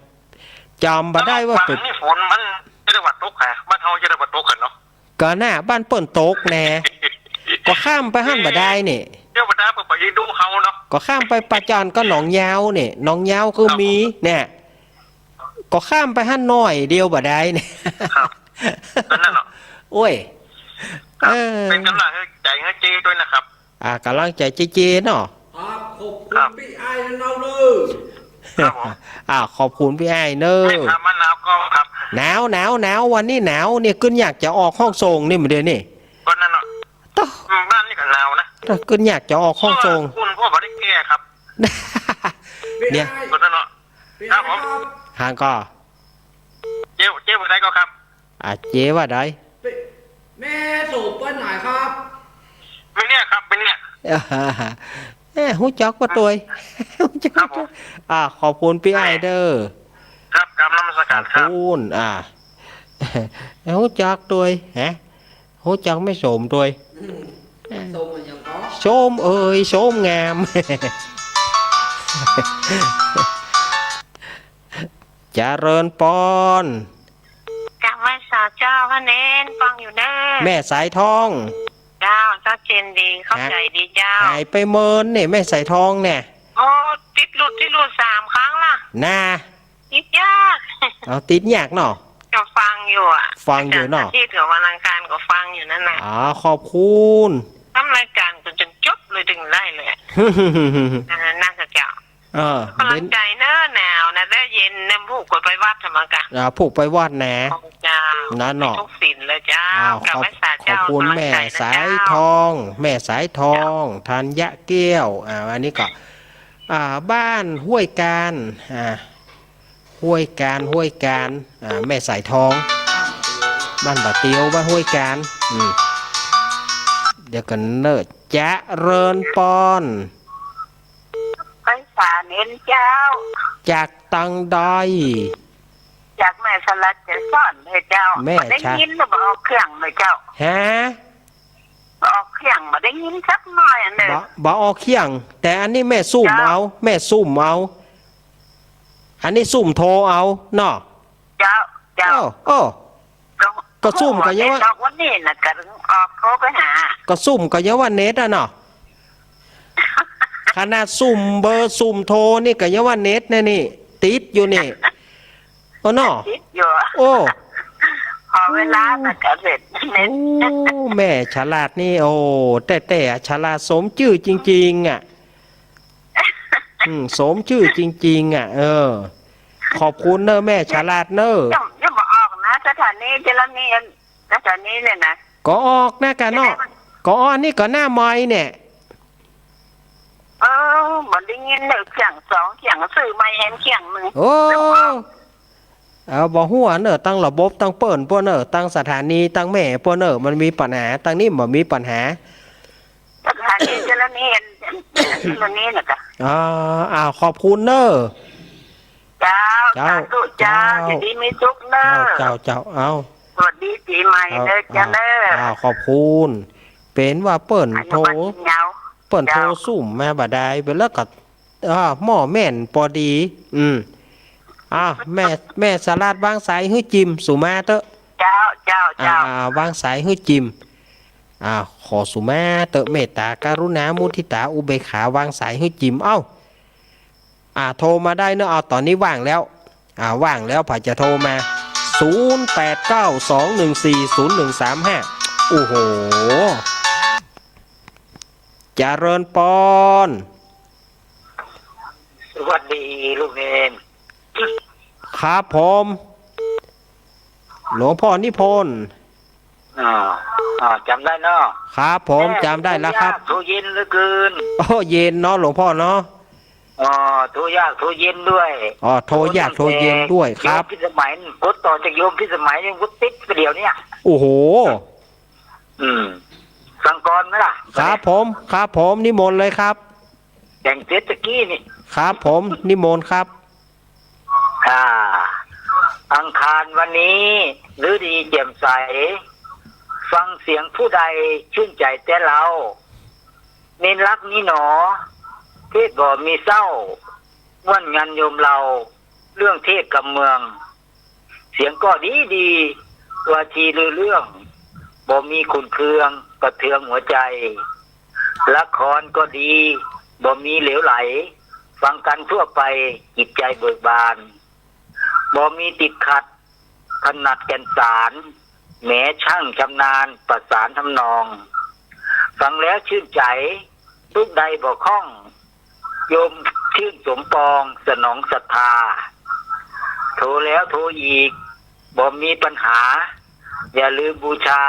จำบ่ได้ว่าเป็นฝนมันจะได้วัดตกค่ะบ้านเฮาจะได้วัดตกกันเนาะก็น่ะบ้านเปิ้นตกแน่ก็ข้ามไปหั่นบ่ได้นี่เดี๋ยวบ่ได้ไปดูเฮาเนาะก็ข้ามไปปะจานก็หนองยาวนี่หนองยาวคือมีเนี่ยก็ข้ามไปหั่นน้อยเดียวบ่ได้นี่ครับนั่นเนาะโอ้ยเป็นกำลังใจให้เจด้วยนะครับกำลังใจเจเนาะขอบคุณพี่ไอ้น้องเลยขอบคุณพี่ไอ้เนอะมันหนาวก็ครับหนาววันนี้หนาวเนี่ยขึ้นอยากจะออกห้องส่งนี่เหมือนเดิมนี่ก็นั่นเนาะบ้านนี่ก็หนาวนะขึ้นอยากจะออกห้องส่งคุณพ่อบ่ได้แก่ครับเนี่ยก็นั่นเนาะครับผมห่างก็เจ๊ว่าได้ก็ครับเจ๊ว่าได้แม่สูบไปไหนครับเป็นเนี่ยครับเป็นเนี่ยหูจักว่าตัวขอบคุณพี่ไอเดอร์ครับกำลังมาสกัดครับขอบคุณหูจักตัวหูจักไม่สมตัวโสมโสมงามเจริญปอนจากแม่สาวเจ้าพระเน้นฟังอยู่เด้อแม่สายทองเจ้าเจนดีเข้าใจดีเจ้าหายไปเมินเนี่ยแม่สายทองเนี่ยติดหลุด3 ครั้งล่ะติดยากติดยากเนาะก็ฟังอยู่ฟังอยู่เนาะที่กับวันอังคารก็ฟังอยู่นั่นแหละขอบคุณทำรายการจนจบเลยถึงได้เลย น่าจะเจ้า เบ กำลั น งใจเนอะหนาวนะได้เย็นน้ำผูกก็ไปวัดทำไมกัน ผูกไปวาดแหน เจ้า นั่นเนาะ ทุกสินเลยเจ้า ข กับ อบ ไว้สา ขอบ เจ้า คุณ กำลัง แม่ ใจนะ สาย เจ้า ทอง แม่สายทองธัญแก้วอันนี้ก็บ้านห้วยการห้วยการแม่สายทองบ้านบะเตียวบ้านห้วยการเดี๋ยวกันเนิร์จะเริญปอน ไปสาเน้นเจ้า จากตังใด จากแม่สลัดจะซ่อนเลยเจ้า แม่ ได้ ชะ ยินหรือเปล่าเอาเครื่องเลยเจ้า ฮะ ออกเครื่องมาได้ยินสักหน่อยอันเด้อ บ่ออกเคียง แต่อันนี้แม่ซุ่ม จ้ะ เอาแม่ซุ่มเอาอันนี้ซุ่มโทรเอาเนาะ เจ้าเจ้า โอ้ ก็ซุ่มกันเยอะวะ ดอกวันนี้น่ะก็ออกโทรไปหา ก็ซุ่มก็เยาว่าเน็ตอะเนาะ ขนาดซุ่มเบอร์ซุ่มโทรนี่ก็เยาว่าเน็ตนะนี่ติดอยู่นี่โอ้เนาะ คิดอยู่ โอ้ พอเวลาน่ะก็เสร็จเน้น โอ้แม่ฉลาดนี่โอ้แต่ฉลาดสมชื่อจริงๆอ่ะสมชื่อจริงๆอ่ะขอบคุณเนอะแม่ฉลาดเนอะ ยังมาออกนะสถานีเจรนีสถานีเนี่ยนะ ก็ออกนะกันเนาะก็ออนนี่ก็หน้าไม้เนี่ย มันได้ยินหนึ่งเขียงสองเขียงสื่อไม่เห็นเขียงหนึ่ง โอ้บ่หัวเนอะตั้งระบบตั้งเปิ่นพวกเนอะตั้งสถานีตั้งแม่พวกเนอะมันมีปัญหาตั้งนี่บ่มีปัญหา สถานีเจรนีตัวนี้นะจ๊ะ ขอบคุณเนอะ เจ้าสาธุเจ้าจะดีมีสุขเนอะ เจ้าเอา สวัสดีปีใหม่เนอะจ้าเนอะ ขอบคุณเป็นว่าเปิ่น อา โท ยุ ร มันยืนยาว เปิ่นโทรสุ่มมาบ่ได้ไปแล้วก็หม้อแม่นพอดีแม่สลัดวางสายให้จิมสุมาเตอะ เจ้าเจ้าเจ้าว างสายให้จิมขอสุมาเตอะเมตตาการุณามุทิตาอุเบกขาวางสายให้จิมโทรมาได้เนอะตอนนี้ว่างแล้วว่างแล้วผ่าจะโทรมา0892140135โอ้โหเจริญปอน สวัสดีลูกเนน ครับผมหลวงพ่อนิพนธ์ จำได้เนาะ ครับผมจำได้แล้วครับ ทุเย็นเหลือเกิน โอ้เย็นเนาะหลวงพ่อเนาะ ทุยากทุเย็นด้วย โทรยากโทรเย็นด้วยครับ โยมพิสมัยกดต่อจากโยมพิสมัยยังกดติดไปเดียวเนี่ย โอ้โห สังกรไหมล่ะ ครับผมนิมนต์เลยครับ แต่งเจ็ตสกี้นี่ ครับผมนิมนต์ครับ อังคารวันนี้หรือดีแจ่มใส ฟังเสียงผู้ใดชื่นใจแต่เราเน้นรักนี่หนอเทศบ่มีเศร้าม่วนงานโยมเราเรื่องเทศกับเมือง เสียงก็ดีว่าทีลือเรื่องบ่มีขุนเคืองกระเทืองหัวใจละครก็ดีบ่มีเหลวไหล ฟังกันทั่วไปจิตใจเบิกบานบ่มีติดขัดถนัดแก่นสารแม้ช่างชำนาญประสานทำนอง ฟังแล้วชื่นใจทุกใดบ่คล่องโยมชื่นสมปองสนองศรัทธาโทรแล้วโทรอีกบ่มีปัญหาอย่าลืมบูชา